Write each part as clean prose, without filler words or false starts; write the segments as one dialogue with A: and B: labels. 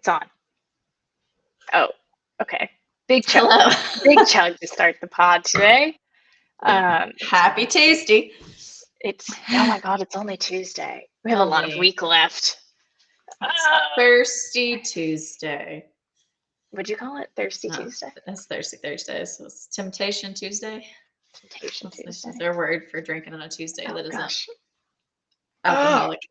A: It's on. Oh, okay. Big chug.
B: Hello.
A: Big chug to start the pod today.
B: Happy Tuesday.
A: Oh my God, it's only Tuesday. We have a lot of week left.
B: It's Thirsty Tuesday.
A: What'd you call it? Thirsty Tuesday?
B: It's Thirsty Thursday. So it's Temptation Tuesday.
A: Temptation Tuesday.
B: This is their word for drinking on a Tuesday that isn't
A: alcoholic.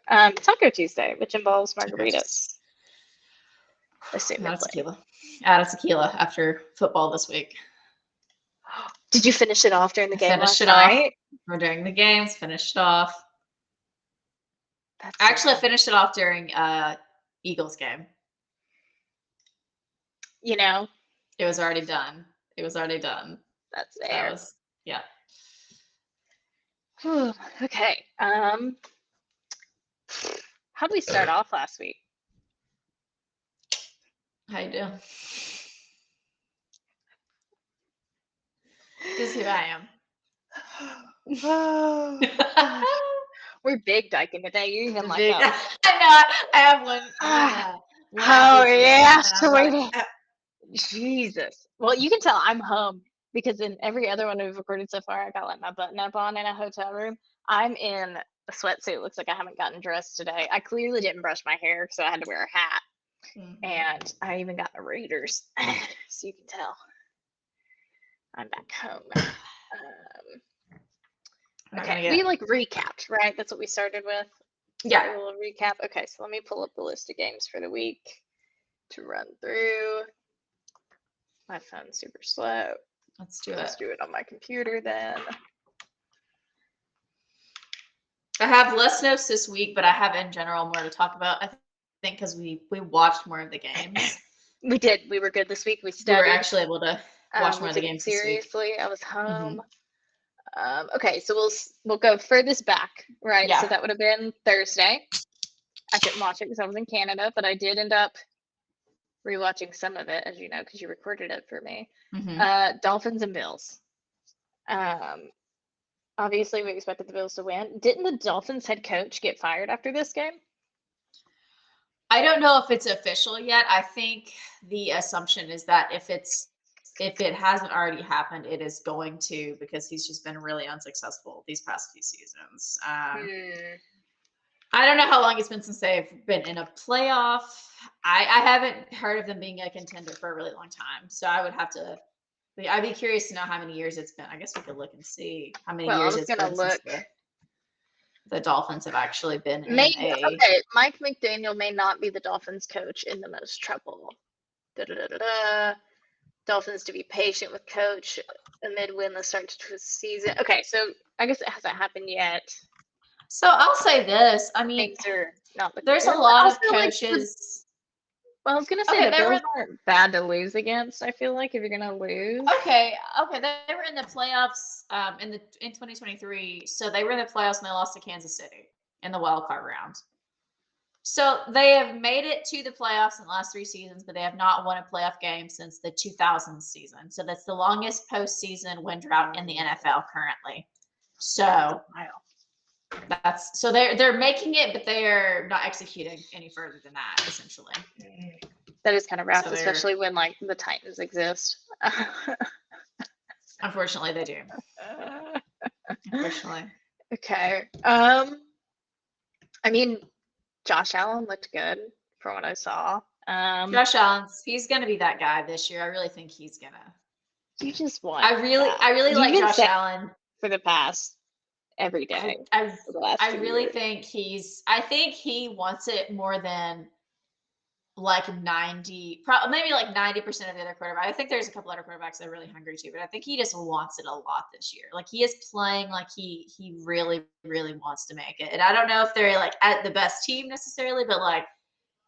A: Taco Tuesday, which involves margaritas.
B: Add a tequila. Add a tequila after football this week.
A: Did you finish it off during the game last
B: night? Or during the games, finished it off. Actually, I finished it off during Eagles game.
A: You know?
B: It was already done.
A: That's fair.
B: Yeah.
A: Okay. How did we start off last week?
B: How you doing? This is who I am.
A: We're big diking today. You're even like,
B: I know. I have one.
A: Oh yeah, Jesus. Well, you can tell I'm home because in every other one we've recorded so far, I got like my button up on in a hotel room. I'm in a sweatsuit. Looks like I haven't gotten dressed today. I clearly didn't brush my hair, so I had to wear a hat. And I even got the Raiders, so you can tell I'm back home. Okay, we like recapped, right? That's what we started with.
B: Yeah.
A: A little recap. Okay, so let me pull up the list of games for the week to run through. My phone's super slow.
B: Let's do
A: it on my computer then.
B: I have less notes this week, but I have in general more to talk about. I think because we watched more of the games.
A: We did. We were good this week. We studied.
B: We were actually able to watch more of the games
A: seriously. I was home. Okay, so we'll go furthest back, right?
B: Yeah.
A: So that would have been Thursday. I couldn't watch it because I was in Canada, but I did end up rewatching some of it, as you know, because you recorded it for me. Dolphins and Bills. Obviously, we expected the Bills to win. Didn't the Dolphins head coach get fired after this game?
B: I don't know if it's official yet. I think the assumption is that if it hasn't already happened, it is going to, because he's just been really unsuccessful these past few seasons. I don't know how long it's been since they've been in a playoff. I haven't heard of them being a contender for a really long time. So I'd be curious to know how many years it's been. I guess we could look and see how many years it's been since the Dolphins have actually been
A: Okay, Mike McDaniel may not be the Dolphins coach in the most trouble. Dolphins to be patient with coach amid winless start to the season. Okay, so I guess it hasn't happened yet.
B: So I'll say this. I mean,
A: things are not looking
B: there's a lot of coaches.
A: Well, I was gonna say the Bills aren't bad to lose against. I feel like if you're gonna lose.
B: Okay. They were in the playoffs in 2023. So they were in the playoffs and they lost to Kansas City in the wild card round. So they have made it to the playoffs in the last 3 seasons, but they have not won a playoff game since the 2000 season. So that's the longest postseason win drought in the NFL currently. So they're making it, but they are not executing any further than that, essentially.
A: That is kind of rough, especially when like the Titans exist.
B: Unfortunately, they do. Unfortunately.
A: Okay. I mean, Josh Allen looked good from what I saw.
B: Josh Allen, he's gonna be that guy this year. I really think he's gonna.
A: You just want.
B: I really like Josh Allen
A: for the past every day.
B: I really think I think he wants it more than like 90, maybe like 90% of the other quarterbacks. I think there's a couple other quarterbacks that are really hungry too, but I think he just wants it a lot this year. Like he is playing like he really, really wants to make it. And I don't know if they're like at the best team necessarily, but like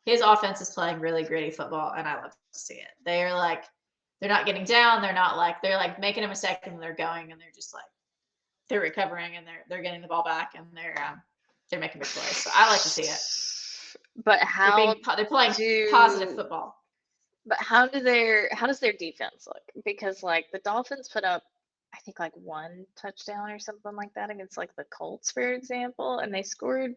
B: his offense is playing really gritty football, and I love to see it. They're not getting down. They're like making a mistake and they're going, and they're just like they're recovering and they're getting the ball back and they're making big plays. So I like to see it.
A: But how
B: they're playing positive football.
A: But how does their defense look? Because like the Dolphins put up, I think like 1 touchdown or something like that against like the Colts, for example, and they scored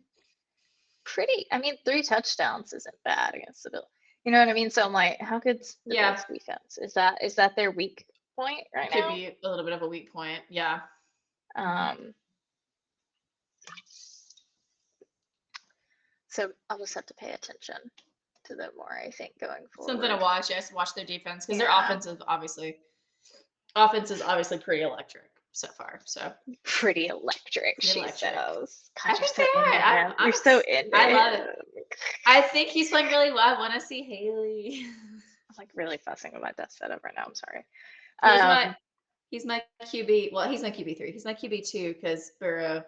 A: pretty. I mean, 3 touchdowns isn't bad against the Bills. You know what I mean? So I'm like, how good's the
B: Yeah,
A: Bills defense? Is that their weak point right
B: could
A: now?
B: be a little bit of a weak point. Yeah.
A: Um, so I'll just have to pay attention to them more, I think, going
B: Something to
A: forward.
B: watch. Yes, watch their defense because their
A: Yeah,
B: offense is obviously pretty electric so far. So
A: pretty electric,
B: pretty
A: she
B: electric.
A: says.
B: I
A: God, you're
B: think
A: so
B: they
A: into
B: are.
A: him. You're so into
B: I love
A: him.
B: it. I think he's playing really well. I want to see Haley.
A: I'm like really fussing with my desk setup right now. I'm sorry.
B: he's my
A: Um,
B: he's my QB. Well, he's my QB3. He's my QB2 because Burrow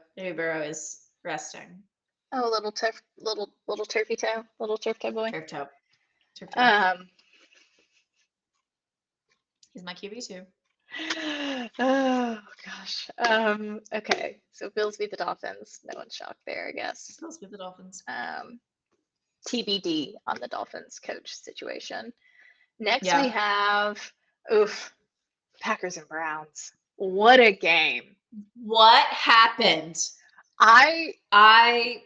B: is resting.
A: oh, little turfy toe, little turf toe boy.
B: Turf toe. Turf toe.
A: Um,
B: He's my QB2.
A: oh gosh. Okay. So Bills beat the Dolphins. No one's shocked there, I guess.
B: Bills beat the Dolphins.
A: TBD on the Dolphins coach situation. Next we
B: Yeah.
A: have Packers and Browns. What a game.
B: What happened?
A: I
B: I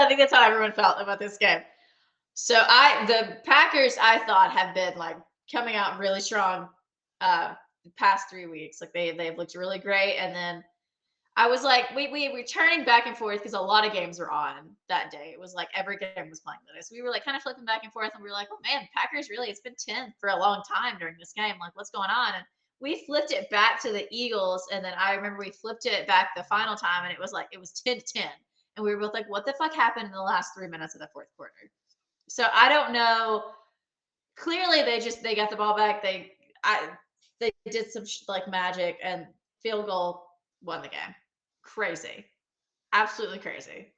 B: think that's how everyone felt about this game. So the Packers I thought have been like coming out really strong the past 3 weeks. Like they've looked really great. And then I was like, we were turning back and forth because a lot of games were on that day. It was like every game was playing with us. We were like kind of flipping back and forth and we were like, oh man, Packers really, it's been 10 for a long time during this game. Like, what's going on? And we flipped it back to the Eagles. And then I remember we flipped it back the final time and it was 10-10. And we were both like, what the fuck happened in the last 3 minutes of the fourth quarter? So I don't know. Clearly they got the ball back. They did some like magic and field goal won the game. Crazy. Absolutely crazy.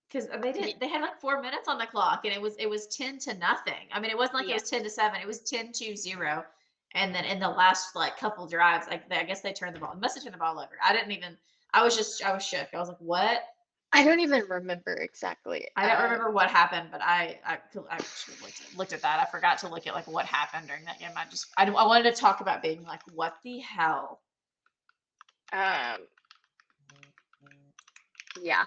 B: Because they had like 4 minutes on the clock and it was 10-0. I mean, it wasn't like it was 10-7. It was 10-0. And then in the last like couple drives, I guess they turned the ball. Must have turned the ball over. I was shook. I was like, what?
A: I don't even remember exactly.
B: I don't remember what happened, but I actually looked at that. I forgot to look at like what happened during that game. I wanted to talk about being like, what the hell?
A: Yeah.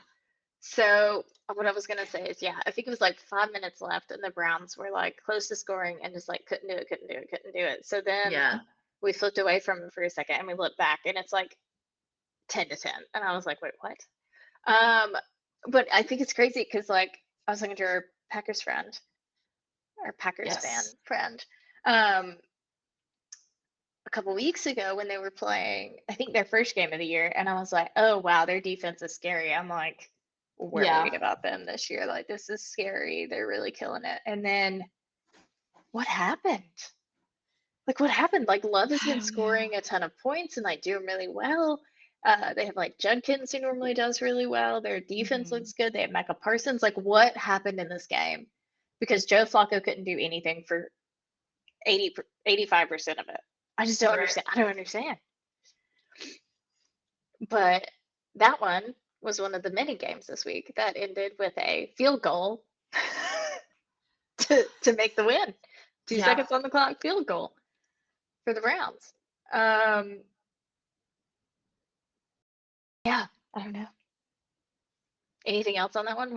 A: So what I was gonna say is, yeah, I think it was like 5 minutes left, and the Browns were like close to scoring and just like couldn't do it. So then
B: Yeah.
A: we flipped away from it for a second and we looked back and it's like 10-10, and I was like, wait, what? But I think it's crazy because like I was talking to our Packers friend, our Packers fan friend, a couple weeks ago when they were playing, I think their first game of the year, and I was like, oh wow, their defense is scary. I'm like worried about them this year. Like, this is scary. They're really killing it. And then what happened? Like, what happened? Like, Love has been scoring a ton of points and like doing really well. They have like Judkins who normally does really well. Their defense looks good. They have Micah Parsons. Like, what happened in this game? Because Joe Flacco couldn't do anything for 85% of it. I just don't understand. I don't understand. But that one was one of the many games this week that ended with a field goal to make the win. 2 seconds on the clock, field goal for the Browns. Yeah, I don't know. Anything else on that one?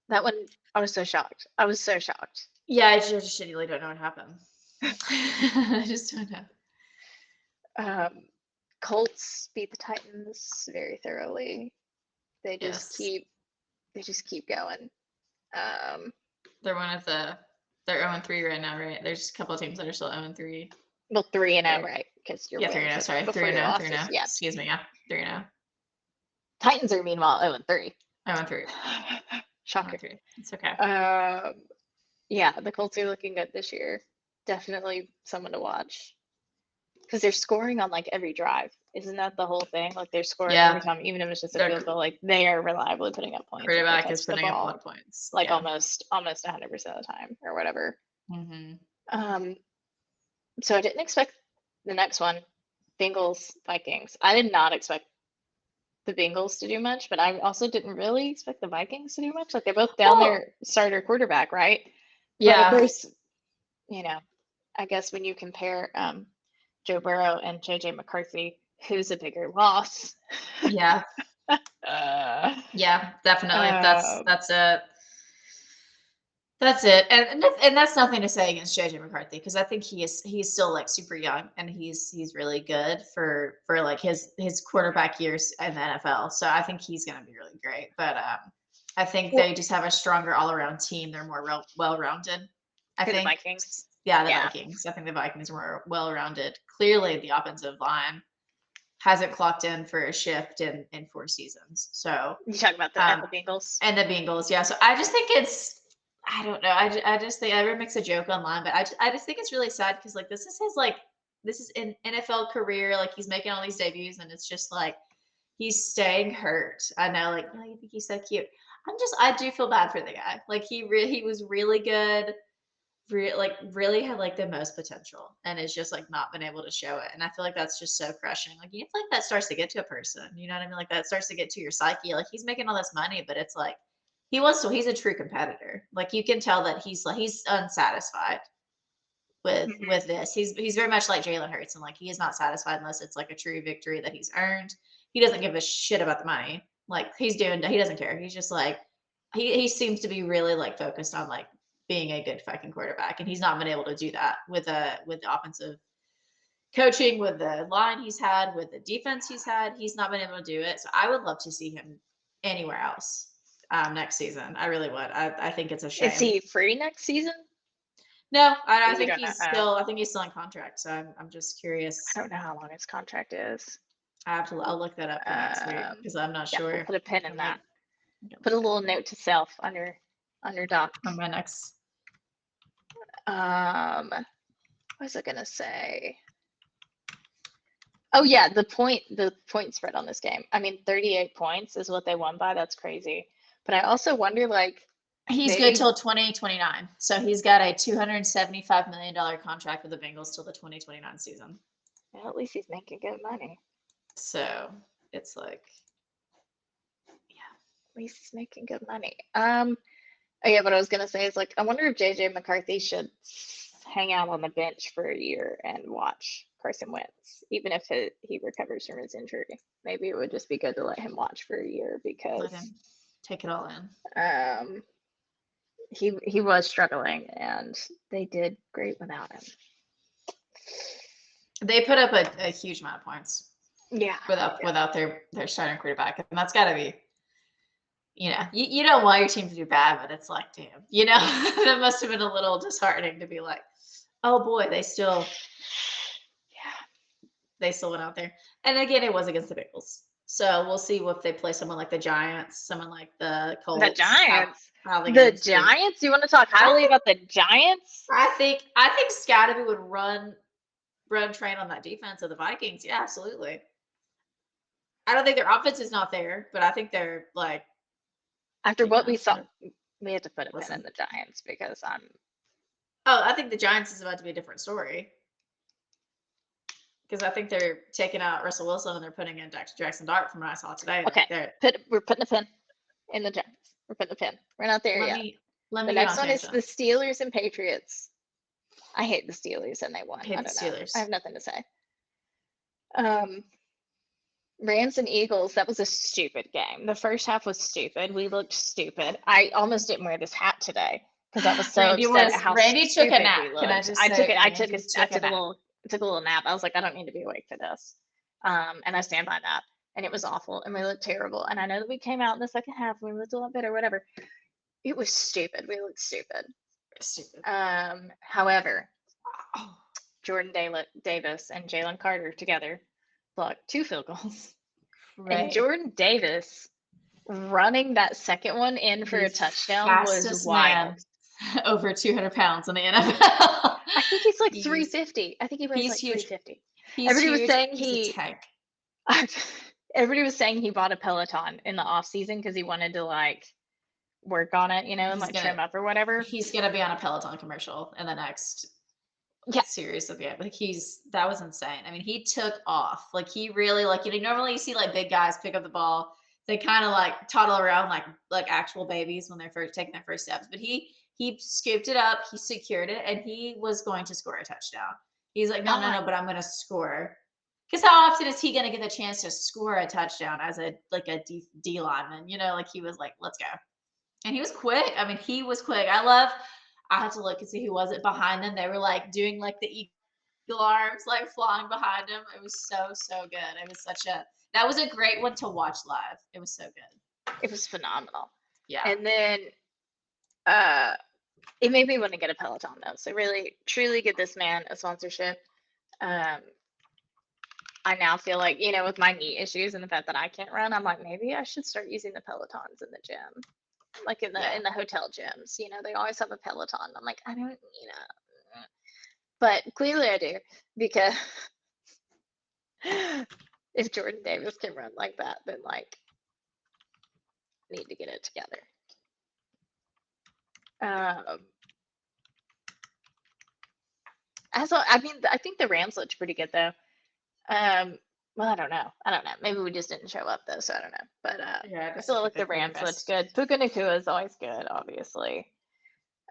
A: That one, I was so shocked.
B: Yeah, I just genuinely don't know what happened. I just don't know.
A: Colts beat the Titans very thoroughly. They just keep going.
B: They're 0-3 right now, right? There's a couple of teams that are still 0-3.
A: Well, 3-0, right? Because you're
B: 3-0. Sorry, 3-0. Yeah, excuse me. Yeah, 3-0.
A: Titans are meanwhile 0-3.
B: 0-3.
A: Shocker.
B: 0-3. It's okay.
A: Yeah, the Colts are looking good this year. Definitely someone to watch. Because they're scoring on like every drive. Isn't that the whole thing? Like they're scoring every time, even if it's just a field goal. Like they are reliably putting up points.
B: Quarterback is putting up a lot of points.
A: Like almost 100% of the time or whatever. So I didn't expect the next one, Bengals Vikings. I did not expect the Bengals to do much, but I also didn't really expect the Vikings to do much. Like they're both down their starter quarterback, right?
B: Yeah.
A: But of course, I guess when you compare Joe Burrow and JJ McCarthy, who's a bigger loss?
B: Yeah.
A: Uh,
B: Yeah, definitely.
A: um,
B: That's it. And that's nothing to say against JJ McCarthy because I think he's still like super young and he's really good for like his quarterback years in the NFL. So I think he's going to be really great. But I think
A: well,
B: they just have a stronger all-around team. They're more well-rounded. I
A: for the
B: think
A: Vikings.
B: yeah, the
A: Yeah,
B: Vikings. I think the Vikings were well-rounded. Clearly the offensive line hasn't clocked in for a shift in 4 seasons. So
A: you talk about
B: um
A: the Bengals.
B: and the Bengals, yeah. So I just think it's, I don't know. I just think everyone makes a joke online, but I just think it's really sad because like this is his like this is an NFL career. Like he's making all these debuts, and it's just like he's staying hurt. I know, like oh, you think he's so cute. I do feel bad for the guy. Like he was really good. Like really had like the most potential and it's just like not been able to show it, and I feel like that's just so crushing. Like you feel like that starts to get to a person, you know what I mean? Like that starts to get to your psyche. Like he's making all this money, but it's like he's a true competitor. Like you can tell that he's unsatisfied with
A: Hmm.
B: this. He's very much like Jalen Hurts, and like he is not satisfied unless it's like a true victory that he's earned. He doesn't give a shit about the money. Like he doesn't care. He's just like he seems to be really like focused on like being a good fucking quarterback, and he's not been able to do that with the offensive coaching, with the line he's had, with the defense he's had. He's not been able to do it. So I would love to see him anywhere else next season. I really would. I think it's a
A: Is
B: shame.
A: he free next season?
B: No,
A: Or
B: I
A: you
B: think
A: don't know? Oh,
B: I think he's still in contract. So I'm just
A: I
B: curious.
A: don't know how long his contract is.
B: I'll look that up for next week because I'm not
A: Yeah, we'll
B: sure.
A: put a pin
B: I
A: in
B: might
A: that.
B: look
A: Put a
B: that
A: little
B: up
A: note to self on your doc.
B: on my next.
A: What was I gonna say? Oh yeah, the point spread on this game. I mean, 38 points is what they won by. That's crazy. But I also wonder, like,
B: He's good
A: they
B: till 2029. So he's got a $275 million contract with the Bengals till the 2029 season.
A: well, at least he's making good money.
B: So it's like, yeah.
A: At least he's making good money. Oh yeah, what I was gonna say is like, I wonder if JJ McCarthy should hang out on the bench for a year and watch Carson Wentz, even if he recovers from his injury. Maybe it would just be good to let him watch for a year
B: Let
A: because
B: him take it all in.
A: um, he was struggling and they did great without him.
B: They put up a huge amount of points
A: Yeah, they did.
B: without their starting quarterback, and that's got to be, you don't want your team to do bad, but it's like, damn, that must have been a little disheartening to be like, oh boy, they still went out there. And again, it was against the Bengals. So we'll see if they play someone like the Giants, someone like the
A: The
B: Colts,
A: Giants.
B: how they're
A: The
B: gonna do.
A: Giants? You want to talk
B: I
A: highly
B: think
A: about the Giants?
B: I think Scotty would run train on that defense of the Vikings. Yeah, absolutely. I don't think their offense is not there, but I think they're like,
A: After what we saw,
B: sort of
A: we had to put a pin in
B: listen.
A: the Giants because I'm
B: Oh, I think the Giants is about to be a different story because I think they're taking out Russell Wilson and they're putting in Jackson Dart from what I saw today. Like
A: okay.
B: they're
A: We're putting a pin in the Giants. We're putting a pin. We're not there
B: let
A: yet.
B: me let
A: The
B: me get
A: next
B: on
A: one is the
B: tangent.
A: Steelers and Patriots. I hate the Steelers and they won.
B: Hate
A: I
B: the
A: don't know. I
B: Steelers.
A: have nothing to say. Um, Rams and Eagles, that was a stupid game. The first half was stupid. We looked stupid. I almost didn't wear this hat today because I was so upset at how
B: Randy took a
A: stupid
B: nap.
A: we
B: Can I
A: looked.
B: just say Randy
A: I
B: took a
A: took a
B: nap?
A: little nap. I was like, I don't need to be awake for this. And I stand by that. And it was awful and we looked terrible. And I know that we came out in the second half and we looked a lot better, whatever. It was stupid. We looked stupid.
B: Stupid.
A: However,
B: Oh,
A: Jordan Davis and Jalen Carter together blocked 2 field goals. And
B: right.
A: Jordan Davis running that second one in for
B: The
A: a touchdown was
B: fastest man
A: wild.
B: over 200 pounds in the NFL.
A: I think he's like
B: he's
A: 350. I think he weighs like
B: huge.
A: 350.
B: He's
A: Everybody was
B: huge.
A: saying
B: He's a tank.
A: everybody was saying he bought a Peloton in the off season because he wanted to like work on it, and
B: He's
A: like
B: gonna
A: trim up or whatever.
B: he's gonna be on a Peloton commercial in the next
A: Yeah.
B: series of Like that was insane. I mean, he took off. Like he really like normally you see like big guys pick up the ball. They kind of like toddle around like actual babies when they're first taking their first steps. But he scooped it up, he secured it, and he was going to score a touchdown. He's like, no,
A: I
B: but I'm gonna score. Because how often is he going to get the chance to score a touchdown as a D lineman? Like he was like, let's go, and he was quick. I mean, he was quick. I had to look and see who was it behind them. They were like doing like the eagle arms, like flying behind him. It was so good. It was that was a great one to watch live. It was so good.
A: It was phenomenal.
B: Yeah.
A: And then it made me want to get a Peloton though. So really, truly get this man a sponsorship. I now feel like, with my knee issues and the fact that I can't run, I'm like, maybe I should start using the Pelotons in the gym. Like in the hotel gyms, they always have a Peloton. I'm like, I don't, but clearly I do, because if Jordan Davis can run like that, then like, I need to get it together. I think the Rams looked pretty good though. Well, I don't know. Maybe we just didn't show up though, so I don't know. But I feel like the Rams looked good. Puka Nacua is always good, obviously.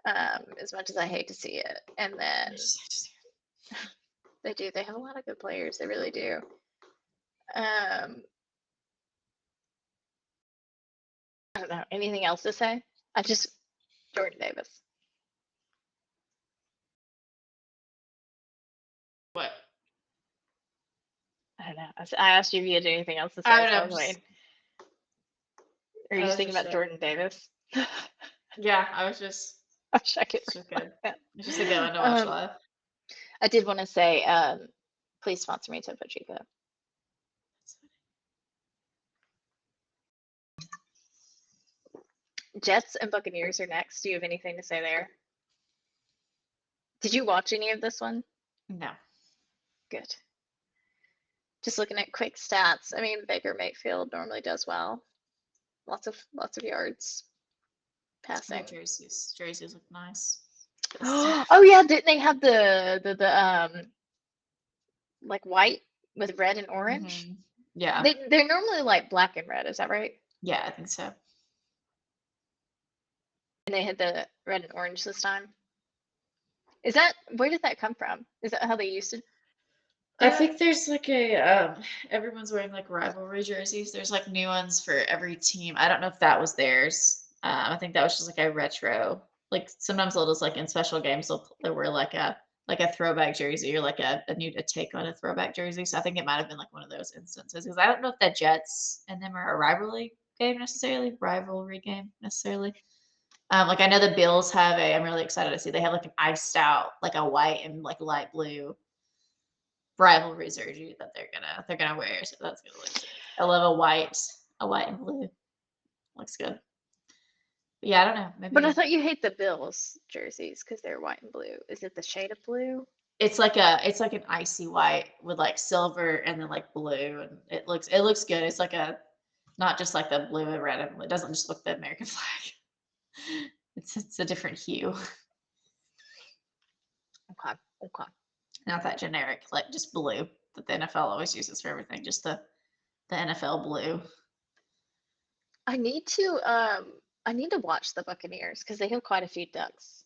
A: As much as I hate to see it, and then they do. They have a lot of good players. They really do. I don't know. Anything else to say? Jordan Davis.
B: What?
A: I don't know. I asked you if you had anything else to say.
B: I don't know.
A: Are you just thinking about Jordan Davis?
B: Yeah, I was just.
A: I wish I could.
B: It's just good. It's just a good one to watch live.
A: I did want to say, please sponsor me, Topo Chico. Jets and Buccaneers are next. Do you have anything to say there? Did you watch any of this one?
B: No.
A: Good. Just looking at quick stats. I mean, Baker Mayfield normally does well. Lots of yards passing.
B: Jerseys look nice.
A: Oh yeah, didn't they have the like white with red and orange?
B: Mm-hmm. Yeah.
A: They're normally like black and red, is that right?
B: Yeah, I think so.
A: And they had the red and orange this time. Where did that come from? Is that how they used to?
B: I think there's like everyone's wearing like rivalry jerseys. There's like new ones for every team. I don't know if that was theirs. I think that was just like a retro. Like sometimes they'll just like in special games they'll wear like a throwback jersey or like a take on a throwback jersey. So I think it might have been like one of those instances, because I don't know if that Jets and them are a rivalry game necessarily. Like I know the Bills have I'm really excited to see they have like an iced out, like a white and like light blue rivalry jersey that they're gonna wear. So that's gonna look good. I love a white and blue. Looks good. But yeah, I don't know. Maybe.
A: But I thought you hate the Bills jerseys because they're white and blue. Is it the shade of blue?
B: It's like an icy white with like silver and then like blue, and it looks good. It's like not just like the blue and red. It doesn't just look the American flag. It's a different hue.
A: Okay.
B: Not that generic, like just blue that the NFL always uses for everything. Just the NFL blue.
A: I need to watch the Buccaneers because they have quite a few ducks.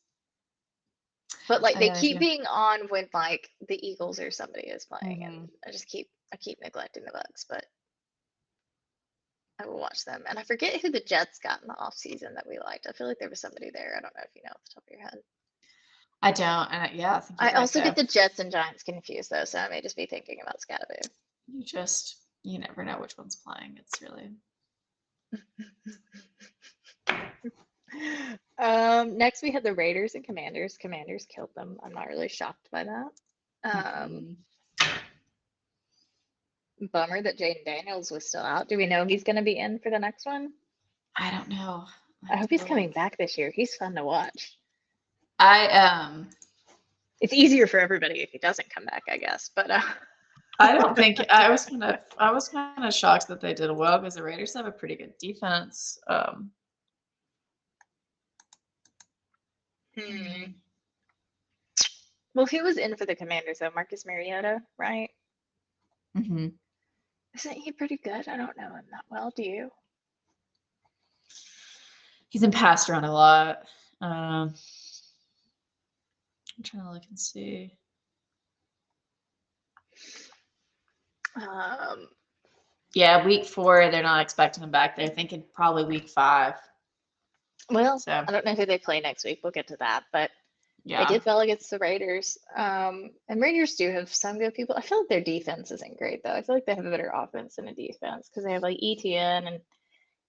A: But like they keep being on when like the Eagles or somebody is playing, and I keep neglecting the Bucks, but I will watch them. And I forget who the Jets got in the offseason that we liked. I feel like there was somebody there. I don't know if you know off the top of your head.
B: I don't. And yeah, I think
A: I also get the Jets and Giants confused though, so I may just be thinking about Scatterboo.
B: You never know which one's playing. It's really.
A: Next we had the Raiders and Commanders. Commanders killed them. I'm not really shocked by that. Bummer that Jaden Daniels was still out. Do we know he's going to be in for the next one?
B: I don't know.
A: I hope he's coming back this year. He's fun to watch. It's easier for everybody if he doesn't come back, I guess. But
B: I don't think I was kind of shocked that they did well because the Raiders have a pretty good defense.
A: Well, who was in for the Commanders though? Marcus Mariota, right?
B: Mm-hmm.
A: Isn't he pretty good? I don't know him that well. Do you?
B: He's been passed around a lot. I'm trying to look and see.
A: Um,
B: Yeah, week 4, they're not expecting him back. They're thinking probably week 5.
A: well,
B: So,
A: I don't know who they play next week. We'll get to that, but they
B: yeah.
A: did well against the Raiders. And Raiders do have some good people. I feel like their defense isn't great though. I feel like they have a better offense than a defense because they have like ETN and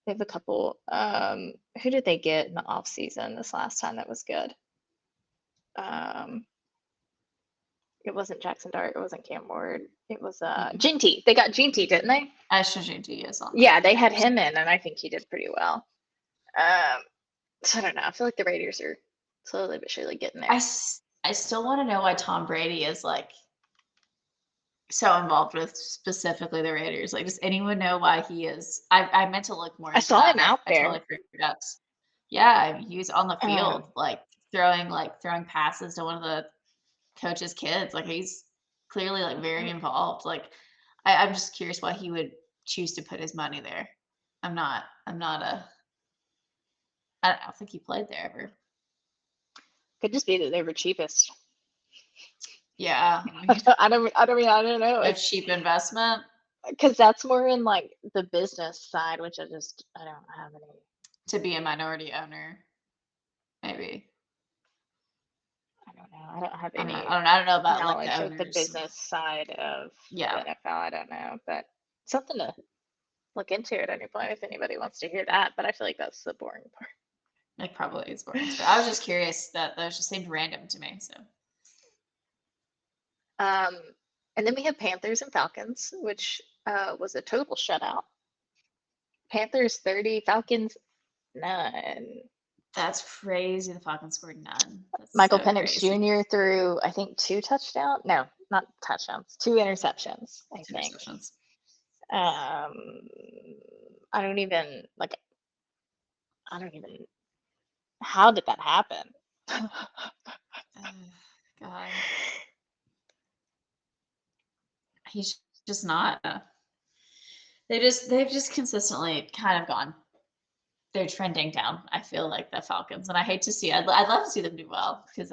A: they have a couple. Who did they get in the off season this last time that was good? Um, it wasn't Jackson Dart. It wasn't Cam Ward. It was Ginty. They got Ginty, didn't they?
B: Ashton is on
A: Yeah,
B: the
A: they had
B: Raiders.
A: him in, and I think he did pretty well. So I don't know. I feel like the Raiders are slowly but surely getting there.
B: I still want to know why Tom Brady is like so involved with specifically the Raiders. Like, does anyone know why he is? I meant to look more
A: I
B: into
A: saw
B: that,
A: him
B: and I,
A: out
B: I
A: there.
B: totally forgot. Yeah, I mean, he was on the
A: Um,
B: field, throwing passes to one of the coach's kids. Like, he's clearly like very involved. Like, I'm just curious why he would choose to put his money there. I'm not a. I don't think he played there ever.
A: could just be that they were cheapest.
B: Yeah, I mean,
A: I don't know.
B: a
A: It's
B: cheap investment
A: because that's more in like the business side, which I don't have any.
B: to be a minority owner, maybe.
A: I don't know. I don't have
B: I don't know.
A: any
B: I don't know about like the
A: knowledge of the
B: owners.
A: business side of the
B: Yeah,
A: NFL. I don't know, but something to look into at any point if anybody wants to hear that. But I feel like that's the boring
B: like probably is boring. But I was just curious that those just seemed random to me. So
A: part. And then we have Panthers and Falcons, which was a total shutout. Panthers 30, Falcons none.
B: that's crazy. The Falcons scored none. That's
A: Michael
B: so
A: Penix
B: crazy.
A: Jr. threw, I think, two touchdowns. No, not touchdowns, two interceptions, I
B: Two
A: think.
B: interceptions.
A: Um, I don't even like. I don't even. How did that happen?
B: God, he's just not. They've just consistently kind of gone. They're trending down. I feel like the Falcons, and I hate to see. I'd love to see them do well because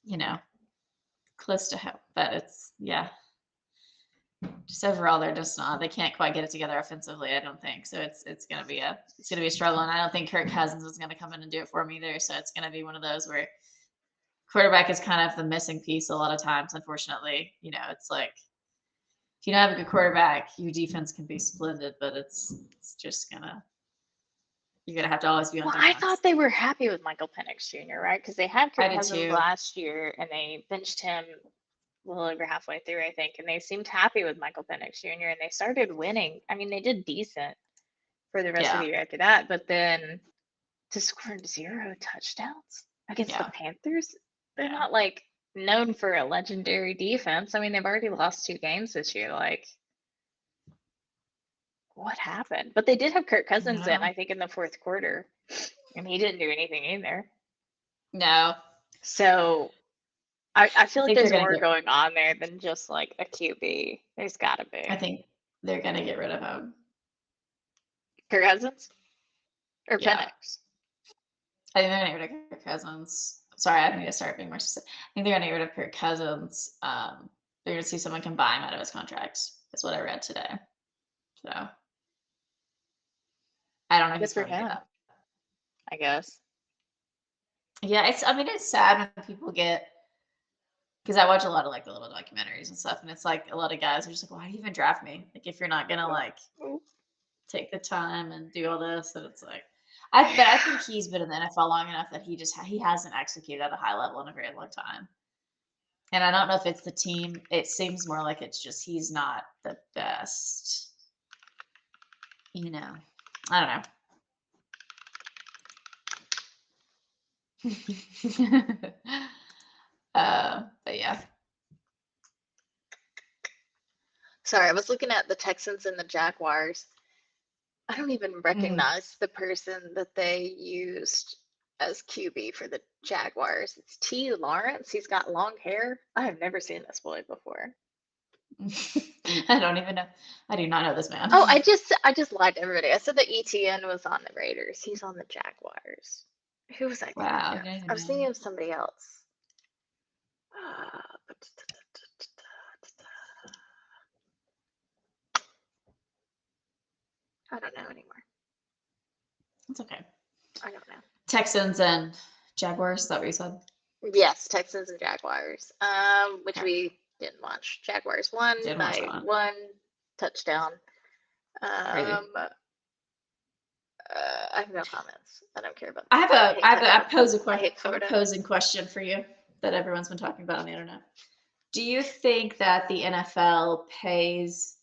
B: you know, close to home, but it's yeah. Just overall, they're just not. They can't quite get it together offensively. I don't think so. It's gonna be a struggle, and I don't think Kirk Cousins is gonna come in and do it for me either. So it's gonna be one of those where quarterback is kind of the missing piece a lot of times. Unfortunately, it's like if you don't have a good quarterback, your defense can be splendid, but it's just you're gonna have to always be on
A: Well, I
B: defense.
A: thought they were happy with Michael Penix Jr., right? Because they had
B: I
A: Kirk
B: did
A: Cousins
B: too.
A: last year and they benched him a little over halfway through, I think, and they seemed happy with Michael Penix Jr. and they started winning. I mean, they did decent for the rest of
B: Yeah,
A: the year after that, but then to score 0 touchdowns against the
B: yeah,
A: Panthers, they're
B: yeah.
A: not like known for a legendary defense. I mean, they've already lost 2 games this year. Like, what happened? But they did have Kirk Cousins in,
B: No,
A: I think, in the fourth quarter, and he didn't do anything either.
B: no.
A: So I
B: I
A: feel like
B: think they're
A: there's
B: gonna
A: more
B: get.
A: going on there than just like a QB. There's got to
B: I
A: be.
B: think they're gonna get rid of him.
A: Kirk Cousins or
B: Yeah.
A: Penix?
B: I think they're gonna get rid of Kirk Cousins. Sorry, I need to start being more specific. I think they're gonna get rid of Kirk Cousins. They're gonna see someone can buy him out of his contract. That's what I read today. So I don't know
A: Good
B: who's
A: for
B: going to do
A: him,
B: that.
A: I guess.
B: Yeah, I mean, it's sad when people get because I watch a lot of like the little documentaries and stuff, and it's like a lot of guys are just like, why do you even draft me? Like if you're not gonna like take the time and do all this, and it's like, but I think he's been in the NFL long enough that he hasn't executed at a high level in a very long time. And I don't know if it's the team. It seems more like it's just he's not the best. I don't know. But yeah.
A: Sorry, I was looking at the Texans and the Jaguars. I don't even
B: Mm.
A: recognize the person that they used as QB for the Jaguars. It's T. Lawrence. He's got long hair. I have never seen this boy before.
B: I don't even know. I do not know this man.
A: Oh, I just lied to everybody. I said that ETN was on the Raiders. He's on the Jaguars. Who was I thinking
B: Wow, I
A: of?
B: didn't even
A: I was
B: know.
A: thinking of somebody else. Uh, I don't know anymore.
B: It's okay.
A: I don't know.
B: Texans and Jaguars. Is that what you said?
A: Yes, Texans and Jaguars. Which
B: Okay.
A: we didn't watch. Jaguars won
B: Didn't watch that
A: by
B: one.
A: 1 touchdown.
B: Crazy.
A: I have no comments. I don't care about
B: I
A: them.
B: have a
A: hate
B: I have a I
A: Texans.
B: pose a
A: I
B: question.
A: hate
B: I have a
A: Florida.
B: posing question for you that everyone's been talking about on the internet. Do you think that the NFL pays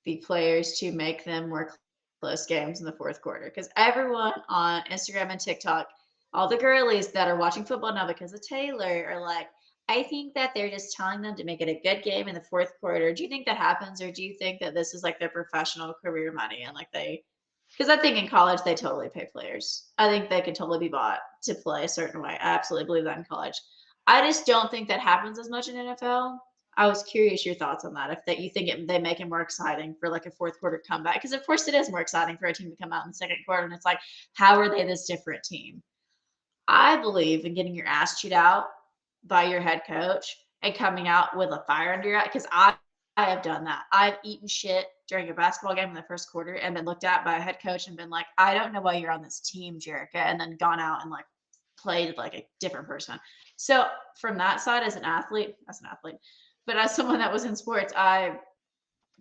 B: the players to make them more close games in the fourth quarter? Because everyone on Instagram and TikTok, all the girlies that are watching football now because of Taylor are like, I think that they're just telling them to make it a good game in the fourth quarter. Do you think that happens, or do you think that this is like their professional career money and like they? Because I think in college they totally pay players. I think they can totally be bought to play a certain way. I absolutely believe that in college. I just don't think that happens as much in NFL. I was curious your thoughts on that. If that you think they make it more exciting for like a fourth quarter comeback, because of course it is more exciting for a team to come out in the second quarter, and it's like, how are they this different team? I believe in getting your ass chewed out by your head coach and coming out with a fire under your eye. Because I have done that. I've eaten shit during a basketball game in the first quarter and been looked at by a head coach and been like, I don't know why you're on this team, Jarraca, and then gone out and like played like a different person. So from that side, as an athlete, but as someone that was in sports,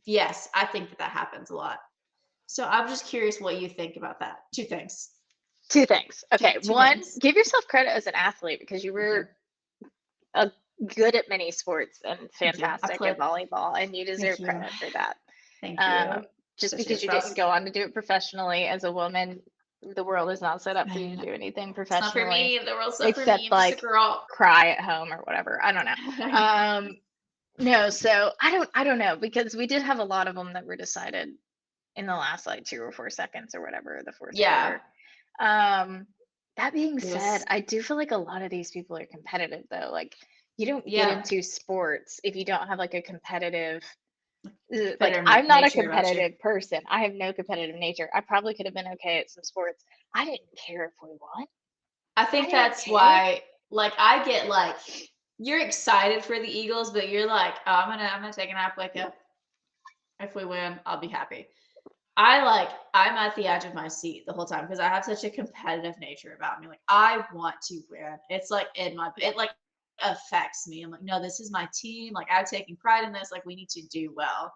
B: yes, I think that happens a lot. So I'm just curious what you think about that. Two things.
A: Two things. Okay,
B: Two
A: one,
B: things.
A: give yourself credit as an athlete because you
B: Thank you.
A: were good at many sports and
B: Thank you. I
A: fantastic
B: played.
A: at volleyball, and you
B: Thank
A: deserve
B: you.
A: credit for that.
B: Thank you.
A: Just
B: Especially
A: because
B: as
A: you
B: fast.
A: didn't go on to do it professionally as a woman, the world is not set up for you to do anything
B: It's not for
A: professionally
B: me. The world's not for me.
A: except
B: I'm just a
A: like
B: girl.
A: cry at home or whatever. I don't know. No, so I don't know because we did have a lot of them that were decided in the last like 2 or 4 seconds or whatever the fourth
B: Yeah.
A: quarter. That being
B: It
A: said,
B: was.
A: I do feel like a lot of these people are competitive though. Like you don't get
B: Yeah.
A: into sports if you don't have like a competitive like
B: Better
A: I'm not a
B: nature about you.
A: competitive person. I have no competitive nature. I probably could have been okay at some sports. I didn't care if we won.
B: I
A: I
B: think
A: didn't
B: that's
A: care.
B: why, like, I get like, you're excited for the Eagles, but you're like, oh, I'm gonna take a nap, wake up. If we win, I'll be happy. I'm at the edge of my seat the whole time because I have such a competitive nature about me. Like, I want to win. It's like it like affects me. I'm like, no, this is my team. Like, I'm taking pride in this. Like, we need to do well.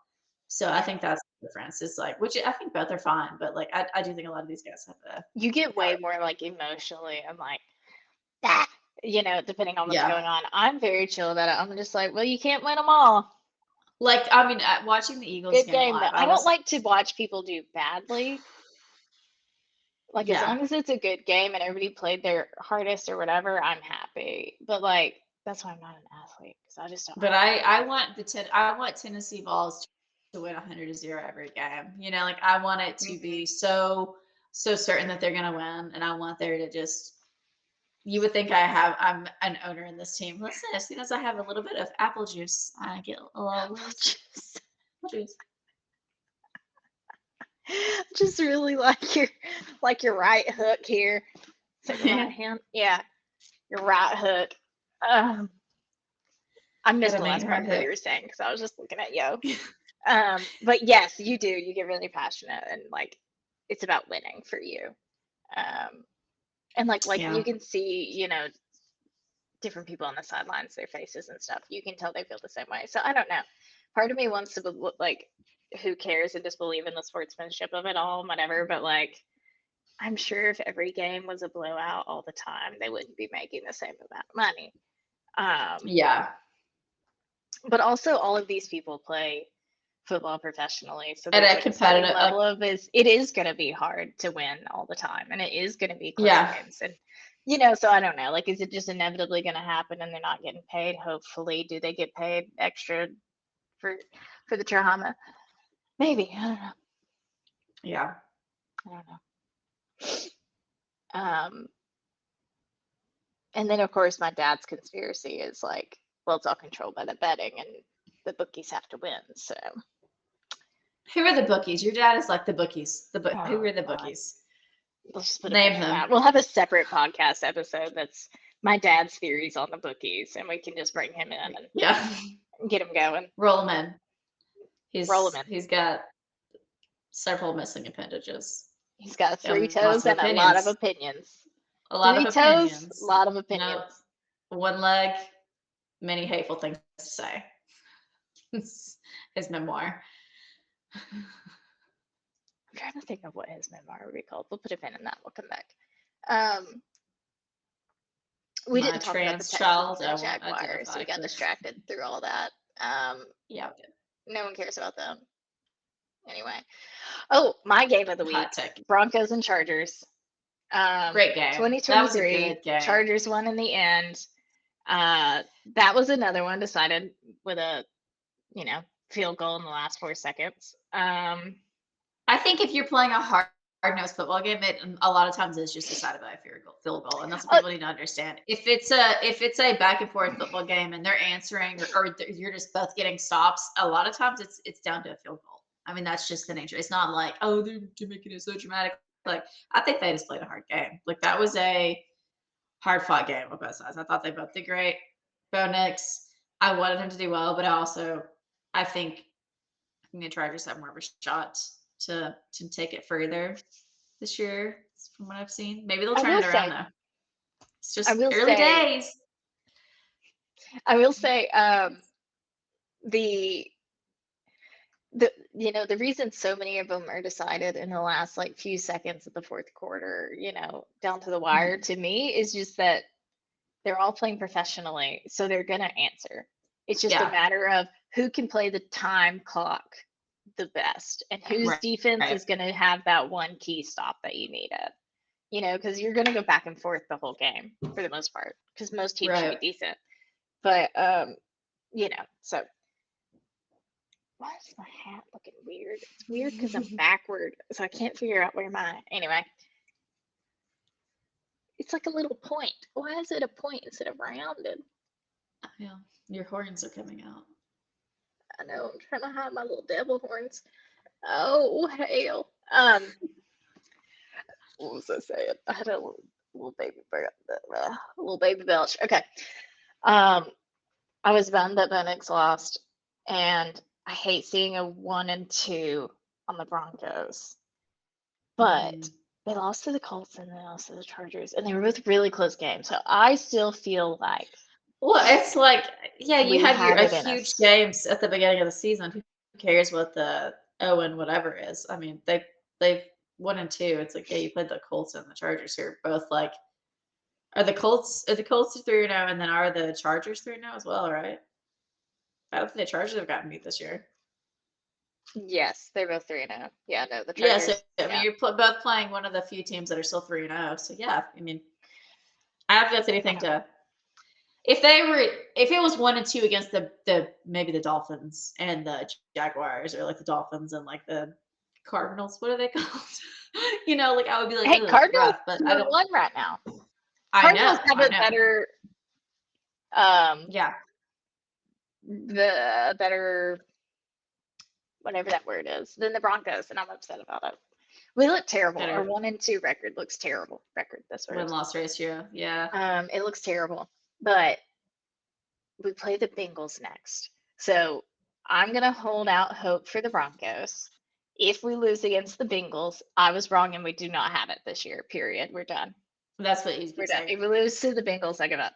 B: So I think that's the difference. It's like, which I think both are fine, but like, I do think a lot of these guys have a,
A: You get way more like emotionally. I'm like, ah, depending on what's
B: yeah.
A: going on. I'm very chill about it. I'm just like, well, you can't win them all.
B: Like, I mean, watching the Eagles
A: Good
B: game
A: game though.
B: live,
A: I don't like to watch people do badly. Like as
B: yeah.
A: long as it's a good game and everybody played their hardest or whatever, I'm happy. But like that's why I'm not an athlete because I just don't
B: But
A: have
B: I want Tennessee Vols to win 100-0 every game. You know, like I want it to
A: Mhm.
B: be so certain that they're gonna win, and I want there to just. You would think I'm an owner in this team. Listen, as soon as I have a little bit of apple juice, I get a little
A: Just,
B: juice.
A: just really like your right hook here. Is that your right hand? Yeah, your right hook. Um, I missed
B: Gotta
A: the
B: make
A: last
B: her
A: part of what
B: hook.
A: you were saying because I was just looking at you. But yes, you do. You get really passionate and like it's about winning for you. Um, and like
B: Yeah.
A: you can see, different people on the sidelines, their faces and stuff. You can tell they feel the same way. So I don't know. Part of me wants to like, who cares and just believe in the sportsmanship of it all, whatever. But like, I'm sure if every game was a blowout all the time, they wouldn't be making the same amount of money.
B: Yeah.
A: But also, all of these people play football professionally, so
B: At
A: there's
B: a
A: like a certain
B: competitive,
A: level of it is going to be hard to win all the time, and it is going to be close
B: yeah.
A: games, and so I don't know, like, is it just inevitably going to happen, and they're not getting paid? Hopefully, do they get paid extra for the drama? Maybe. I don't know.
B: Yeah.
A: I don't know. And then of course my dad's conspiracy is like, well, it's all controlled by the betting, and the bookies have to win. So
B: Who are the bookies? Your dad is like the bookies. Who
A: oh
B: are the
A: god,
B: bookies?
A: let's just put a pin
B: Name
A: in
B: them.
A: that. We'll have a separate podcast episode that's my dad's theories on the bookies, and we can just bring him in
B: Yeah.
A: and get him going.
B: Roll them in.
A: Roll him in.
B: He's got several missing appendages
A: He's got 3
B: and lots
A: toes
B: of
A: and a lot of
B: opinions.
A: opinions.
B: A lot
A: 3
B: of
A: toes, a
B: opinions.
A: lot of
B: No,
A: opinions.
B: one leg, many hateful things to say. His memoir.
A: I'm trying to think of what his memoir would be called. We'll put a pin in that. We'll come back. Um, we
B: My
A: didn't talk about the
B: trans
A: Texans
B: child, I
A: and
B: won't
A: Jaguars.
B: identify
A: We got
B: because
A: distracted through all that.
B: yeah, okay.
A: No one cares about them. Anyway. Oh, my game of the week.
B: Hot take.
A: Broncos and Chargers.
B: Great game. That was a
A: 2023.
B: good game.
A: Chargers won in the end. That was another one decided with a, field goal in the last 4 seconds.
B: I think if you're playing a hard-nosed football game, it a lot of times is just decided by a field goal, and that's what people need to understand. If it's a back and forth football game and they're answering or you're just both getting stops, a lot of times it's down to a field goal. I mean, that's just the nature. It's not like, oh, they're making it so dramatic. Like, I think they just played a hard game. Like, that was a hard-fought game on both sides. I thought they both did great. Bo Nix, I wanted him to do well, but I think the Chargers have more of a shot to take it further this year, from what I've seen. Maybe they'll
A: I
B: turn
A: will
B: it around
A: say,
B: though. It's
A: I
B: just
A: will
B: early
A: say,
B: days.
A: I will say, the the reason so many of them are decided in the last like few seconds of the fourth quarter, down to the wire,
B: Mhm.
A: to me is just that they're all playing professionally, so they're gonna answer. It's just a
B: Yeah,
A: matter of who can play the time clock the best and whose
B: right,
A: defense
B: right,
A: is gonna have that one key stop that you needed. Because you're gonna go back and forth the whole game for the most part, because most teams should be
B: right.
A: decent. But so why is my hat looking weird? It's weird because I'm backward, so I can't figure out where my anyway. It's like a little point. Why is it a point instead of rounded?
B: Yeah, your horns are coming out.
A: I know I'm trying to hide my little devil horns. Oh hell. What was I saying? I had a little baby little baby belch. Okay. I was bummed that Bo Nix lost, and I hate seeing a 1-2 on the Broncos. But
B: Mhm.
A: they lost to the Colts and they lost to the Chargers, and they were both really close games. So I still feel like
B: Well, it's like, yeah, you
A: we
B: had
A: have
B: a
A: it in
B: huge
A: us.
B: games at the beginning of the season. Who cares what the and whatever is? I mean, they've 1-2. It's like, yeah, you played the Colts and the Chargers who are both like, are the Colts 3-0 and then are the Chargers 3-0 as well, right? I don't think the Chargers have gotten beat this year.
A: Yes, they're both 3-0. Yeah, no, the
B: Yeah, so
A: Chargers.
B: I mean,
A: Yeah.
B: you're both playing one of the few teams that are still 3-0. So yeah, I mean, I don't think that's
A: I
B: anything
A: don't know.
B: to. If it was 1-2 against the maybe the Dolphins and the Jaguars, or like the Dolphins and like the Cardinals, what are they called? Like I would be like,
A: Hey,
B: ugh,
A: Cardinals
B: rough, but I
A: number
B: don't.
A: one right now.
B: I
A: Cardinals
B: know,
A: have
B: I
A: a
B: know.
A: better
B: Yeah,
A: the better whatever that word is than the Broncos, and I'm upset about it. We look terrible. Our
B: better
A: 1-2 record looks terrible. That's what I'm saying.
B: win-loss ratio. Yeah,
A: It looks terrible, but we play the Bengals next. So I'm gonna hold out hope for the Broncos. If we lose against the Bengals, I was wrong and we do not have it this year. Period. We're done.
B: that's what he's
A: We're
B: been
A: done.
B: saying.
A: If we lose to the Bengals, I give up.